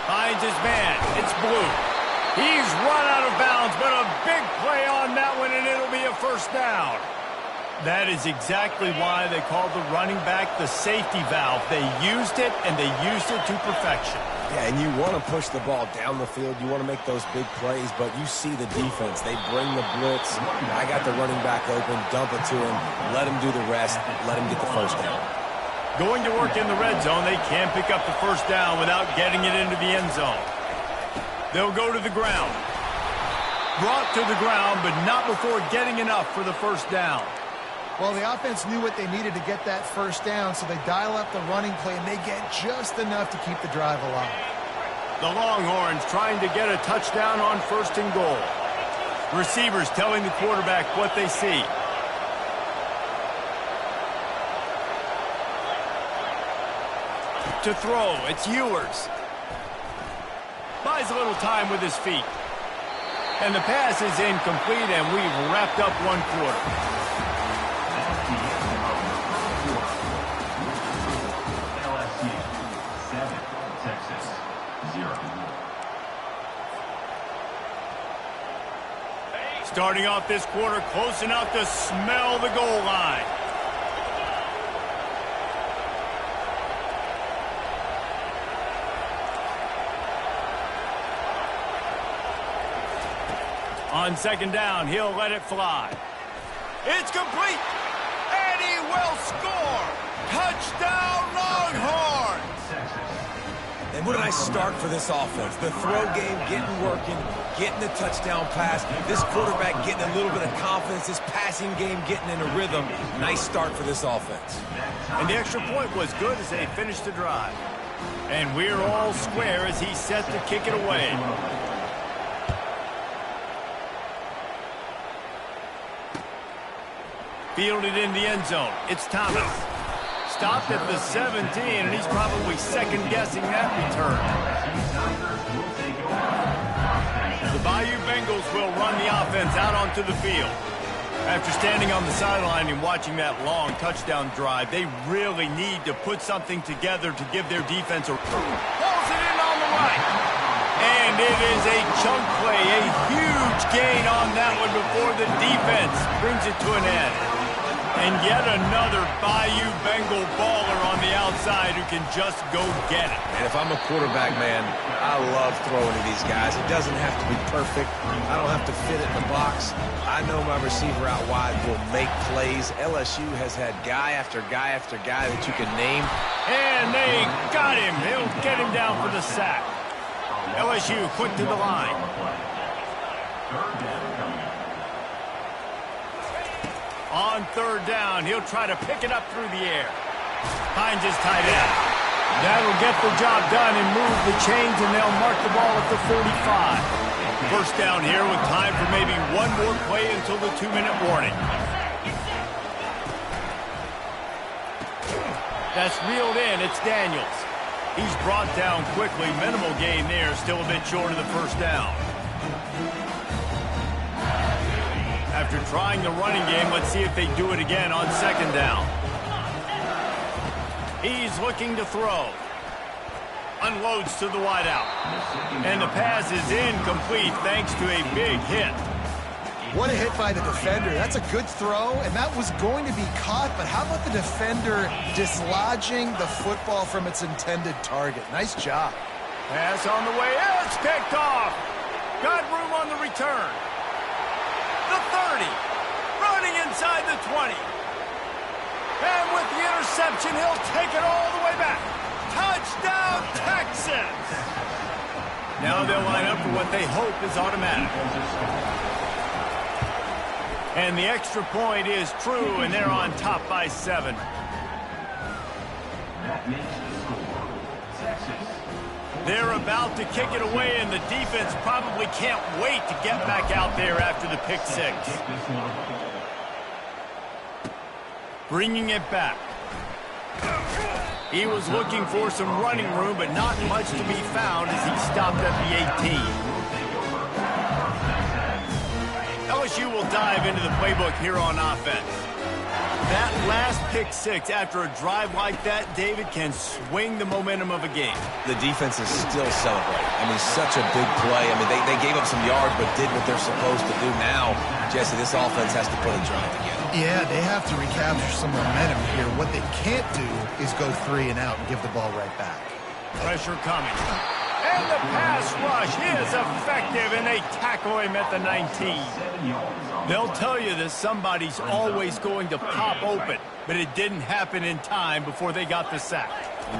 Finds his man. It's Blue. He's run out of bounds, but a big play on that one, and it'll be a first down. That is exactly why they called the running back the safety valve. They used it, and they used it to perfection. Yeah, and you want to push the ball down the field. You want to make those big plays, but you see the defense. They bring the blitz. I got the running back open, dump it to him, let him do the rest, let him get the first down. Going to work in the red zone, they can't pick up the first down without getting it into the end zone. They'll go to the ground. Brought to the ground, but not before getting enough for the first down. Well, the offense knew what they needed to get that first down, so they dial up the running play, and they get just enough to keep the drive alive. The Longhorns trying to get a touchdown on first and goal. Receivers telling the quarterback what they see. To throw, it's Ewers. Buys a little time with his feet. And the pass is incomplete, and we've wrapped up one quarter. Starting off this quarter close enough to smell the goal line. On second down, he'll let it fly. It's complete, and he will score. Touchdown, Longhorns! And what did I start for this offense? The throw game getting working, getting the touchdown pass. This quarterback getting a little bit of confidence. This passing game getting in a rhythm. Nice start for this offense. And the extra point was good as they finished the drive. And we're all square as he's set to kick it away. Fielded in the end zone. It's Thomas. Stopped at the 17, and he's probably second-guessing that return. The Bayou Bengals will run the offense out onto the field. After standing on the sideline and watching that long touchdown drive, they really need to put something together to give their defense a... Pulls it in on the right. And it is a chunk play, a huge gain on that one before the defense brings it to an end. And yet another Bayou Bengal baller on the outside who can just go get it. And if I'm a quarterback, man, I love throwing to these guys. It doesn't have to be perfect. I don't have to fit it in the box. I know my receiver out wide will make plays. LSU has had guy after guy after guy that you can name. And they got him. He'll get him down for the sack. LSU quick to the line. On third down, he'll try to pick it up through the air. Finds his tight end. That'll get the job done and move the chains, and they'll mark the ball at the 45. First down here with time for maybe one more play until the 2-minute warning. That's reeled in. It's Daniels. He's brought down quickly. Minimal gain there. Still a bit short of the first down. After trying the running game, let's see if they do it again on second down. He's looking to throw. Unloads to the wideout. And the pass is incomplete thanks to a big hit. What a hit by the defender. That's a good throw, and that was going to be caught, but how about the defender dislodging the football from its intended target? Nice job. Pass on the way. It's picked off. Got room on the return. The 30. Running inside the 20. And with the interception, he'll take it all the way back. Touchdown, Texans! Now they'll line up for what they hope is automatic. And the extra point is true, and they're on top by 7. That makes the score. Texas. They're about to kick it away, and the defense probably can't wait to get back out there after the pick 6. Bringing it back. He was looking for some running room, but not much to be found as he stopped at the 18. LSU will dive into the playbook here on offense. That last pick 6 after a drive like that, David, can swing the momentum of a game. The defense is still celebrating. I mean, such a big play. I mean, they gave up some yards but did what they're supposed to do. Now, Jesse, this offense has to put a drive together. Yeah, they have to recapture some momentum here. What they can't do is go 3 and out and give the ball right back. Pressure coming. And the pass rush is effective, and they tackle him at the 19. They'll tell you that somebody's always going to pop open, but it didn't happen in time before they got the sack.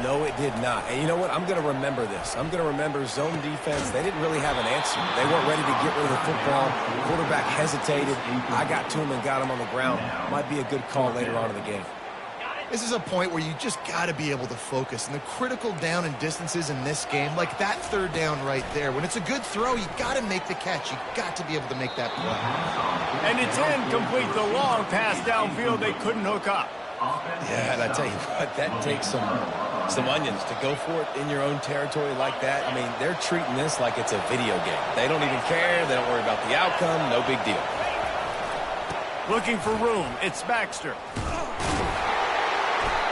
No, it did not. And you know what? I'm going to remember this. I'm going to remember zone defense. They didn't really have an answer. They weren't ready to get rid of the football. Quarterback hesitated. I got to him and got him on the ground. Might be a good call later on in the game. This is a point where you just got to be able to focus. And the critical down and distances in this game, like that third down right there, when it's a good throw, you got to make the catch. You got to be able to make that play. And it's incomplete. The long pass downfield, they couldn't hook up. Yeah, and I tell you what, that takes some onions to go for it in your own territory like that. I mean, they're treating this like it's a video game. They don't even care. They don't worry about the outcome. No big deal. Looking for room. It's Baxter.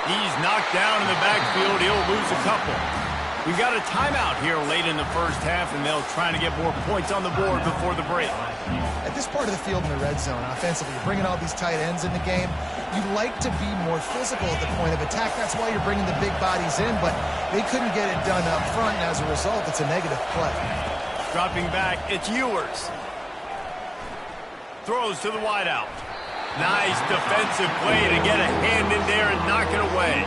He's knocked down in the backfield. He'll lose a couple. We've got a timeout here late in the first half, and they'll try to get more points on the board before the break. At this part of the field in the red zone, offensively, you're bringing all these tight ends in the game. You'd like to be more physical at the point of attack. That's why you're bringing the big bodies in, but they couldn't get it done up front, and as a result, it's a negative play. Dropping back, it's Ewers. throws to the wideout. Nice defensive play to get a hand in there and knock it away.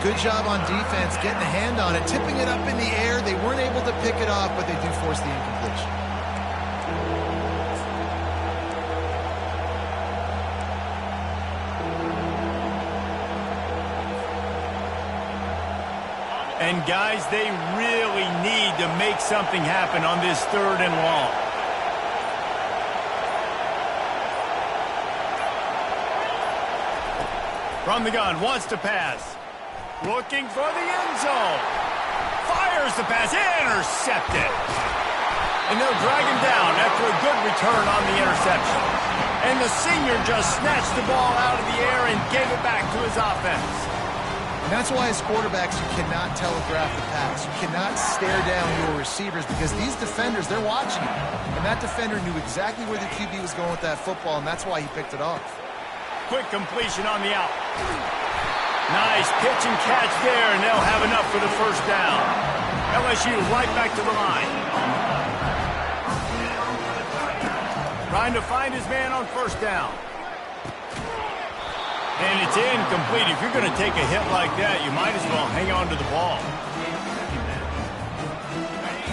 Good job on defense getting a hand on it, tipping it up in the air. They weren't able to pick it off, but they do force the incompletion. And guys, they really need to make something happen on this 3rd and long. From the gun, wants to pass. Looking for the end zone. Fires the pass, intercepted. And they'll drag him down after a good return on the interception. And the senior just snatched the ball out of the air and gave it back to his offense. And that's why as quarterbacks, you cannot telegraph the pass. You cannot stare down your receivers because these defenders, they're watching you. And that defender knew exactly where the QB was going with that football, and that's why he picked it off. Quick completion on the out. Nice pitch and catch there, and they'll have enough for the first down. LSU right back to the line. Trying to find his man on first down. And it's incomplete. If you're going to take a hit like that, you might as well hang on to the ball.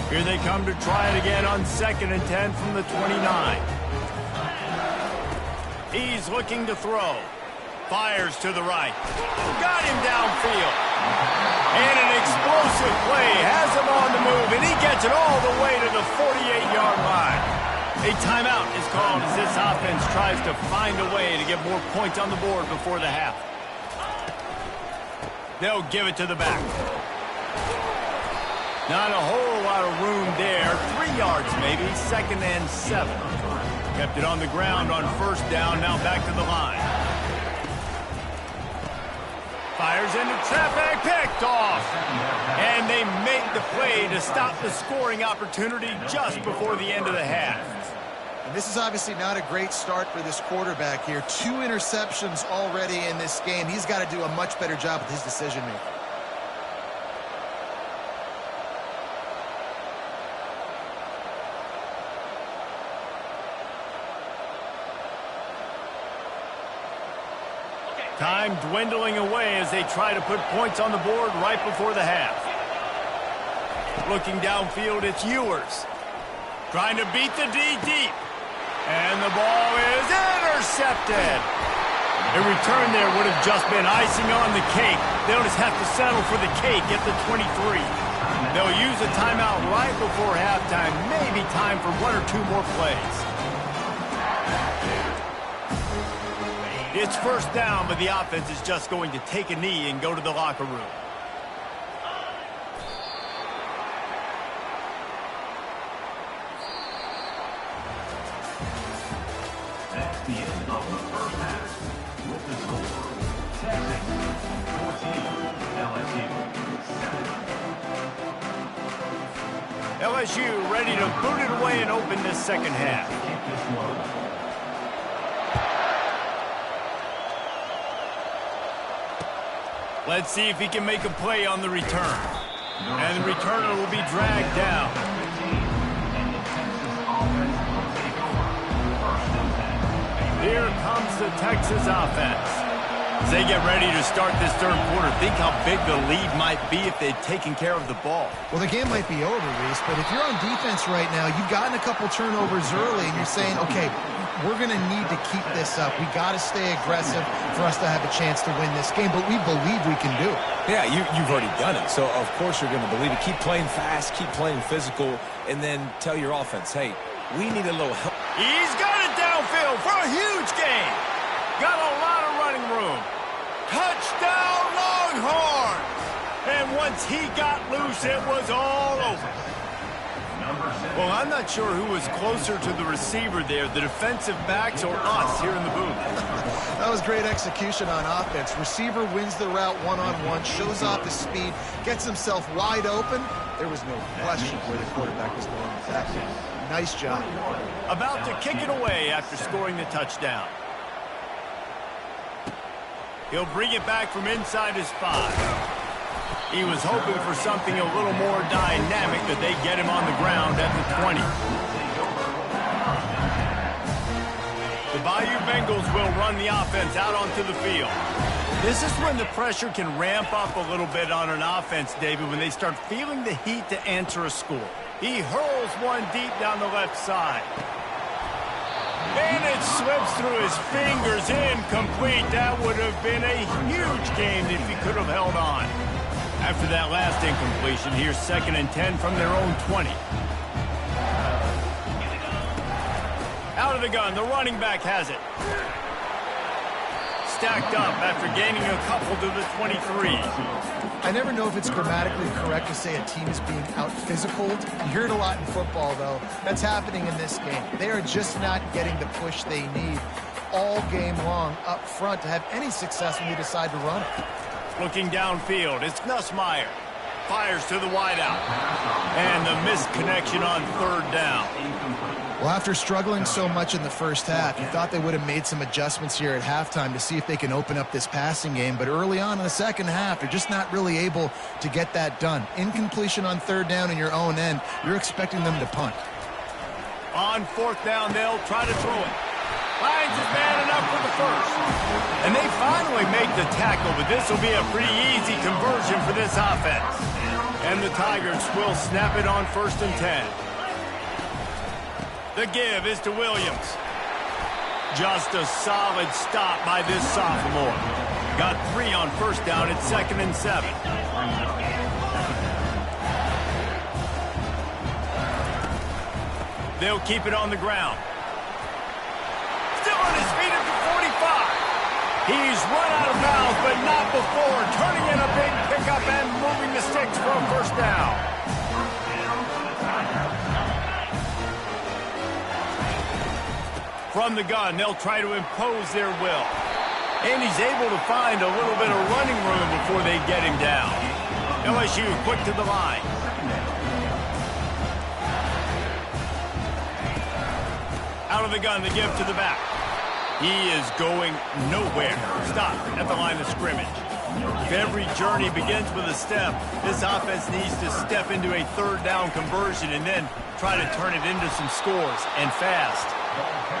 Here they come to try it again on 2nd and 10 from the 29. He's looking to throw. Fires to the right. Got him downfield. And an explosive play has him on the move, and he gets it all the way to the 48-yard line. A timeout is called as this offense tries to find a way to get more points on the board before the half. They'll give it to the back. Not a whole lot of room there. 3 yards maybe, 2nd and 7. Kept it on the ground on first down, now back to the line. Fires into traffic, picked off. And they make the play to stop the scoring opportunity just before the end of the half. And this is obviously not a great start for this quarterback here. 2 interceptions already in this game. He's got to do a much better job with his decision-making. Time dwindling away as they try to put points on the board right before the half. Looking downfield, it's Ewers. Trying to beat the D deep. And the ball is intercepted. A return there would have just been icing on the cake. They'll just have to settle for the cake at the 23. They'll use a timeout right before halftime. Maybe time for 1 or 2 more plays. It's first down, but the offense is just going to take a knee and go to the locker room. That's the end of the first half. With the score, Texas 14, LSU 7. LSU ready to boot it away and open this second half. Keep this low. Let's see if he can make a play on the return. And the returner will be dragged down. Here comes the Texas offense. As they get ready to start this third quarter, think how big the lead might be if they'd taken care of the ball. Well, the game might be over, Reese, but if you're on defense right now, you've gotten a couple turnovers early, and you're saying, okay, we're going to need to keep this up. We got to stay aggressive for us to have a chance to win this game, but we believe we can do it. Yeah, you've already done it, so of course you're going to believe it. Keep playing fast, keep playing physical, and then tell your offense, hey, we need a little help. He's got it downfield for a huge gain. Got a lot of running room. Touchdown, Longhorns! And once he got loose, it was all over. Well, I'm not sure who was closer to the receiver there, the defensive backs or us here in the booth. That was great execution on offense. Receiver wins the route one-on-one, shows off his speed, gets himself wide open. There was no question where the quarterback was going with that. Nice job. About to kick it away after scoring the touchdown. He'll bring it back from inside his 5. He was hoping for something a little more dynamic, that they get him on the ground at the 20. Bengals will run the offense out onto the field. This is when the pressure can ramp up a little bit on an offense, David, when they start feeling the heat to answer a score. He hurls one deep down the left side. And it slips through his fingers, incomplete. That would have been a huge game if he could have held on. After that last incompletion, here's 2nd and 10 from their own 20. Out of the gun, the running back has it. Stacked up after gaining a couple to the 23. I never know if it's grammatically correct to say a team is being out-physicaled. You hear it a lot in football, though. That's happening in this game. They are just not getting the push they need all game long up front to have any success when they decide to run it. Looking downfield, it's Nussmeier. Fires to the wideout. And the missed connection on 3rd down. Well, after struggling so much in the first half, you thought they would have made some adjustments here at halftime to see if they can open up this passing game. But early on in the second half, they're just not really able to get that done. Incompletion on 3rd down in your own end, you're expecting them to punt. On 4th down, they'll try to throw it. Finds his man enough for the first. And they finally make the tackle, but this will be a pretty easy conversion for this offense. And the Tigers will snap it on 1st and 10. The give is to Williams. Just a solid stop by this sophomore. Got 3 on 1st down at 2nd and 7. They'll keep it on the ground. Still on his feet at the 45. He's run out of bounds, but not before. Turning in a big pickup and moving the sticks for a 1st down. From the gun, they'll try to impose their will. And he's able to find a little bit of running room before they get him down. LSU quick to the line. Out of the gun, the give to the back. He is going nowhere. Stop at the line of scrimmage. If every journey begins with a step, this offense needs to step into a 3rd down conversion and then try to turn it into some scores, and fast.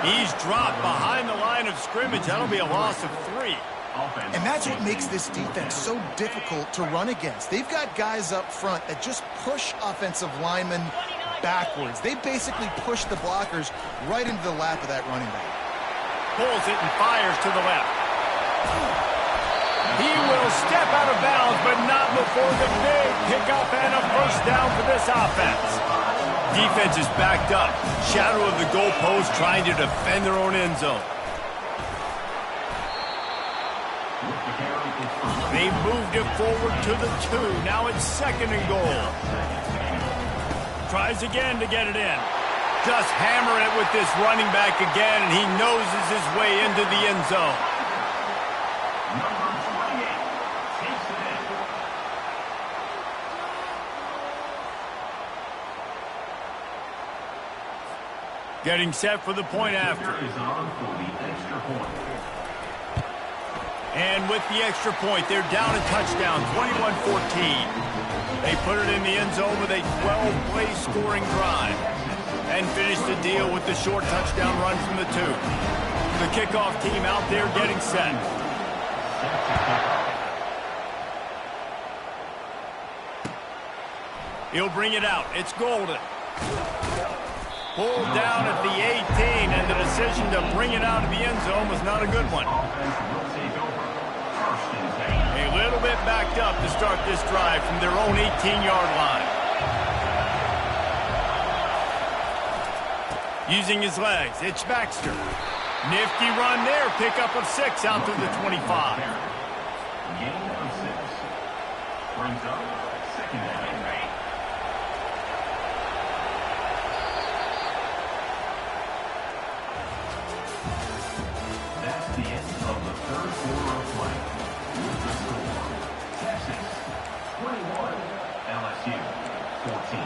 He's dropped behind the line of scrimmage. That'll be a loss of 3. And that's what makes this defense so difficult to run against. They've got guys up front that just push offensive linemen backwards. They basically push the blockers right into the lap of that running back. Pulls it and fires to the left. He will step out of bounds, but not before the big pickup and a 1st down for this offense. Defense is backed up. Shadow of the goalpost trying to defend their own end zone. They moved it forward to the 2. Now it's 2nd and goal. Tries again to get it in. Just hammer it with this running back again, and he noses his way into the end zone. Getting set for the point after. And with the extra point, they're down a touchdown, 21-14. They put it in the end zone with a 12-play scoring drive and finish the deal with the short touchdown run from the 2. The kickoff team out there getting set. He'll bring it out. It's Golden. Pulled down at the 18, and the decision to bring it out of the end zone was not a good one. A little bit backed up to start this drive from their own 18-yard line. Using his legs, it's Baxter. Nifty run there, pickup of 6 out to the 25. Gain of 6. Brings up 2nd down. That's the end of the 3rd quarter of play. With the score, Texas 21, LSU 14.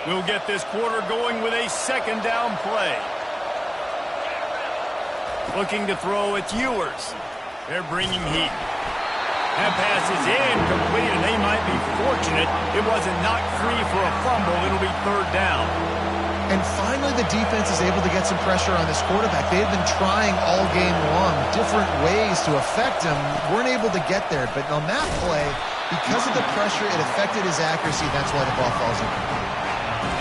We'll get this quarter going with a 2nd down play. Looking to throw, it's Ewers. They're bringing heat. That pass is incomplete, and they might be fortunate it wasn't knocked free for a fumble. It'll be 3rd down. And finally, the defense is able to get some pressure on this quarterback. They've been trying all game long different ways to affect him. Weren't able to get there. But on that play, because of the pressure, it affected his accuracy. That's why the ball falls in.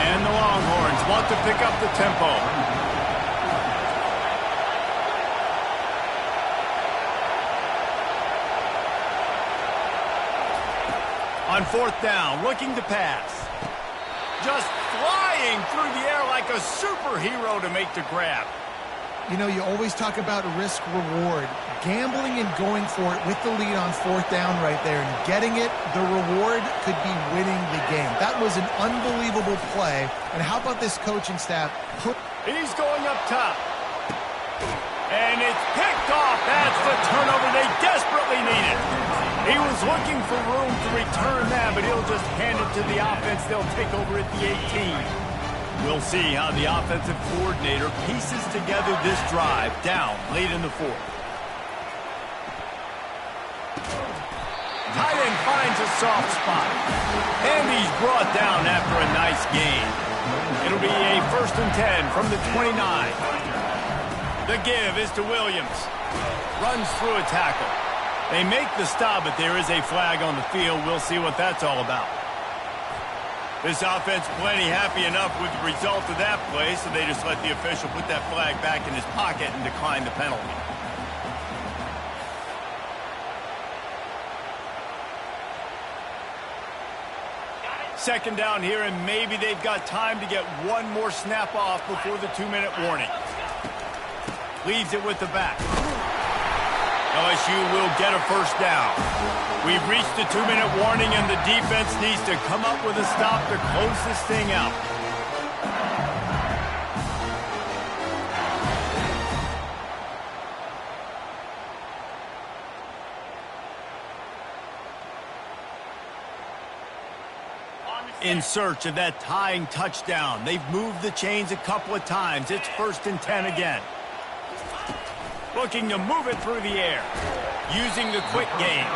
And the Longhorns want to pick up the tempo. On fourth down, looking to pass. Just flying through the air like a superhero to make the grab. You know, you always talk about risk-reward. Gambling and going for it with the lead on fourth down right there and getting it, the reward could be winning the game. That was an unbelievable play. And how about this coaching staff? He's going up top. And it's picked off. That's the turnover they desperately needed. He was looking for room to return that, but he'll just hand it to the offense. They'll take over at the 18. We'll see how the offensive coordinator pieces together this drive down late in the fourth. Tight end finds a soft spot. And he's brought down after a nice gain. It'll be a 1st and 10 from the 29. The give is to Williams. Runs through a tackle. They make the stop, but there is a flag on the field. We'll see what that's all about. This offense plenty happy enough with the result of that play, so they just let the official put that flag back in his pocket and decline the penalty. Second down here, and maybe they've got time to get one more snap off before the 2-minute warning. Leaves it with the back. LSU will get a first down. We've reached the 2-minute warning, and the defense needs to come up with a stop to close this thing out. In search of that tying touchdown. They've moved the chains a couple of times. It's 1st and 10 again. Looking to move it through the air. Using the quick game.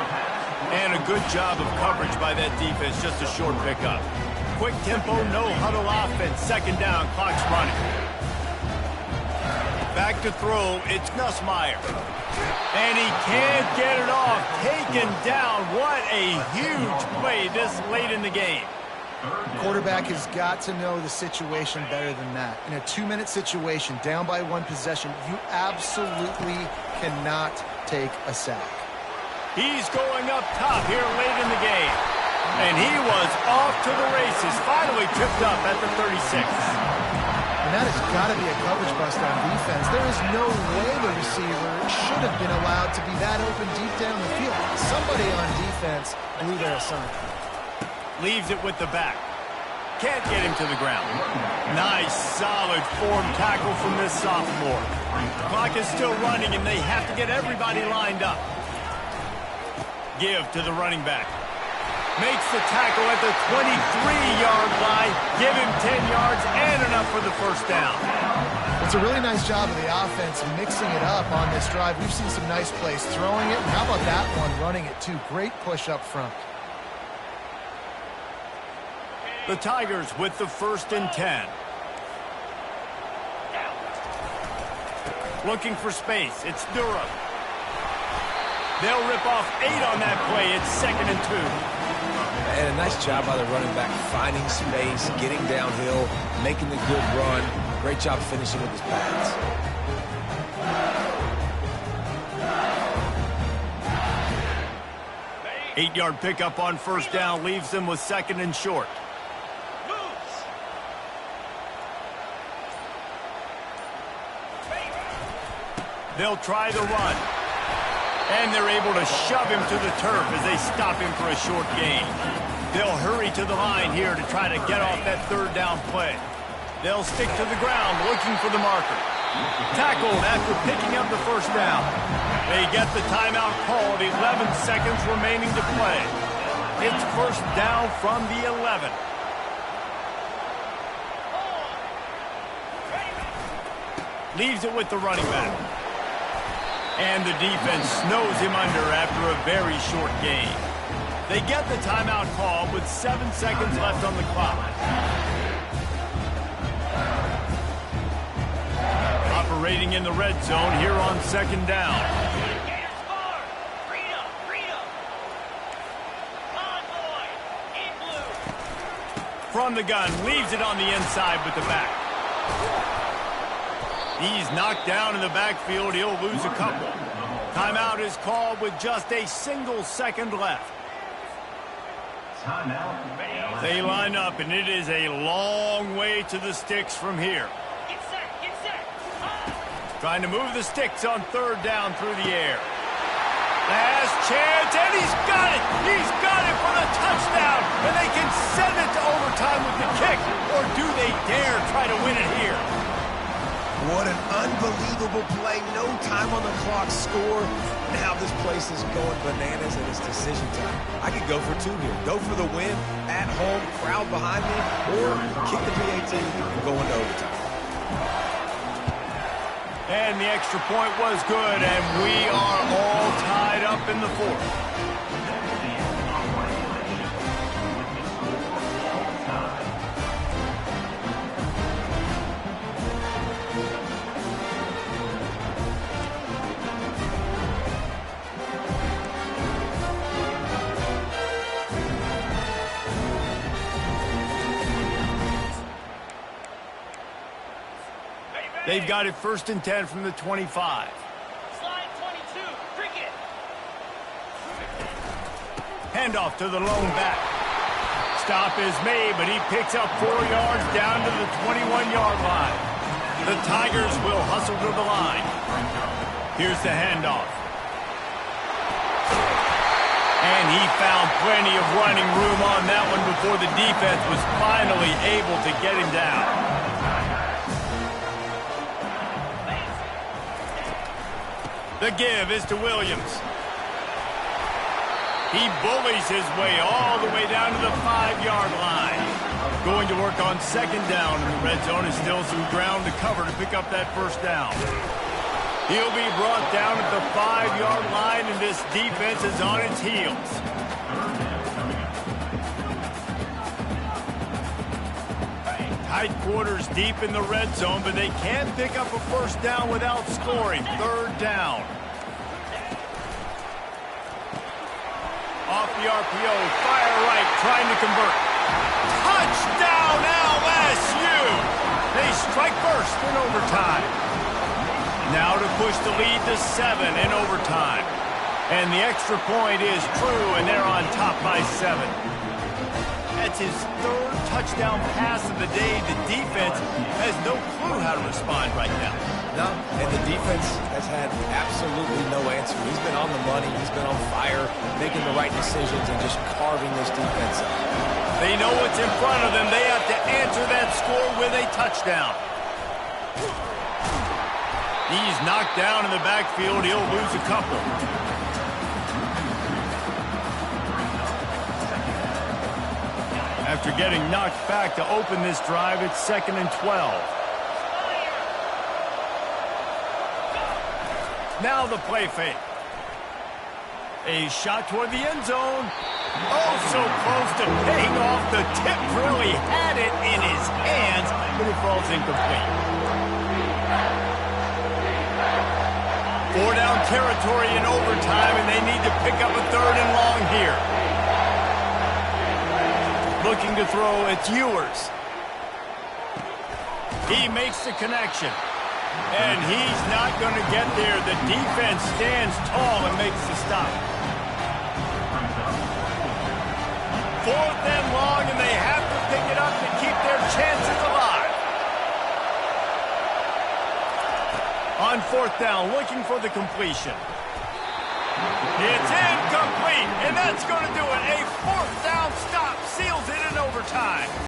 And a good job of coverage by that defense. Just a short pickup. Quick tempo, no huddle offense. Second down, clock's running. Back to throw, it's Nussmeier. And he can't get it off. Taken down. What a huge play this late in the game. The quarterback has got to know the situation better than that. In a 2-minute situation, down by one possession, you absolutely cannot take a sack. He's going up top here late in the game. And he was off to the races, finally tripped up at the 36. And that has got to be a coverage bust on defense. There is no way the receiver should have been allowed to be that open deep down the field. Somebody on defense blew their assignment. Leaves it with the back. Can't get him to the ground. Nice, solid form tackle from this sophomore. Clock is still running, and they have to get everybody lined up. Give to the running back. Makes the tackle at the 23-yard line. Give him 10 yards and enough for the first down. It's a really nice job of the offense mixing it up on this drive. We've seen some nice plays throwing it. And how about that one running it, too? Great push up front. The Tigers with the 1st and 10. Looking for space. It's Durham. They'll rip off 8 on that play. It's 2nd and 2. And a nice job by the running back, finding space, getting downhill, making the good run. Great job finishing with his pads. Eight-yard pickup on first down leaves them with 2nd and short. They'll try the run. And they're able to shove him to the turf as they stop him for a short gain. They'll hurry to the line here to try to get off that 3rd down play. They'll stick to the ground looking for the marker. Tackled after picking up the first down. They get the timeout called. 11 seconds remaining to play. It's first down from the 11. Leaves it with the running back. And the defense snows him under after a very short game. They get the timeout call with 7 seconds left on the clock. operating in the red zone here on second down. Gators score. Freedom. Convoy in blue. From the gun, leaves it on the inside with the back. He's knocked down in the backfield. He'll lose a couple. Timeout is called with just a single second left. Timeout. They line up, and it is a long way to the sticks from here. Get set. Trying to move the sticks on third down through the air. Last chance, and he's got it! He's got it for the touchdown! And they can send it to overtime with the kick, or do they dare try to win it here? What an unbelievable play. No time on the clock. Score. Now this place is going bananas, and it's decision time. I could go for two here. Go for the win at home, crowd behind me, or kick the PAT and go into overtime. And the extra point was good, and we are all tied up in the fourth. They've got it 1st and 10 from the 25. Slide 22. Cricket. Handoff to the lone back. Stop is made, but he picks up 4 yards down to the 21-yard line. The Tigers will hustle to the line. Here's the handoff. And he found plenty of running room on that one before the defense was finally able to get him down. The give is to Williams. He bullies his way all the way down to the 5-yard line. Going to work on second down in the red zone, and still some ground to cover to pick up that first down. He'll be brought down at the 5-yard line, and this defense is on its heels. Tight quarters deep in the red zone, but they can't pick up a first down without scoring. Third down. Off the RPO, fire right, trying to convert. Touchdown LSU! They strike first in overtime. Now to push the lead to 7 in overtime. And the extra point is true, and they're on top by 7. That's his 3rd touchdown pass of the day. The defense has no clue how to respond right now. No, and the defense has had absolutely no answer. He's been on the money. He's been on fire, making the right decisions and just carving this defense up. They know what's in front of them. They have to answer that score with a touchdown. He's knocked down in the backfield. He'll lose a couple. After getting knocked back to open this drive, it's 2nd and 12. Now the play fake. A shot toward the end zone. Oh, so close to paying off. The tip really had it in his hands, but it falls incomplete. 4-down territory in overtime, and they need to pick up a 3rd and long here. Looking to throw, it's Ewers. He makes the connection. And he's not going to get there. The defense stands tall and makes the stop. 4th and long, and they have to pick it up to keep their chances alive. On 4th down, looking for the completion. It's incomplete, and that's going to do it. A 4th down stop seals it in overtime.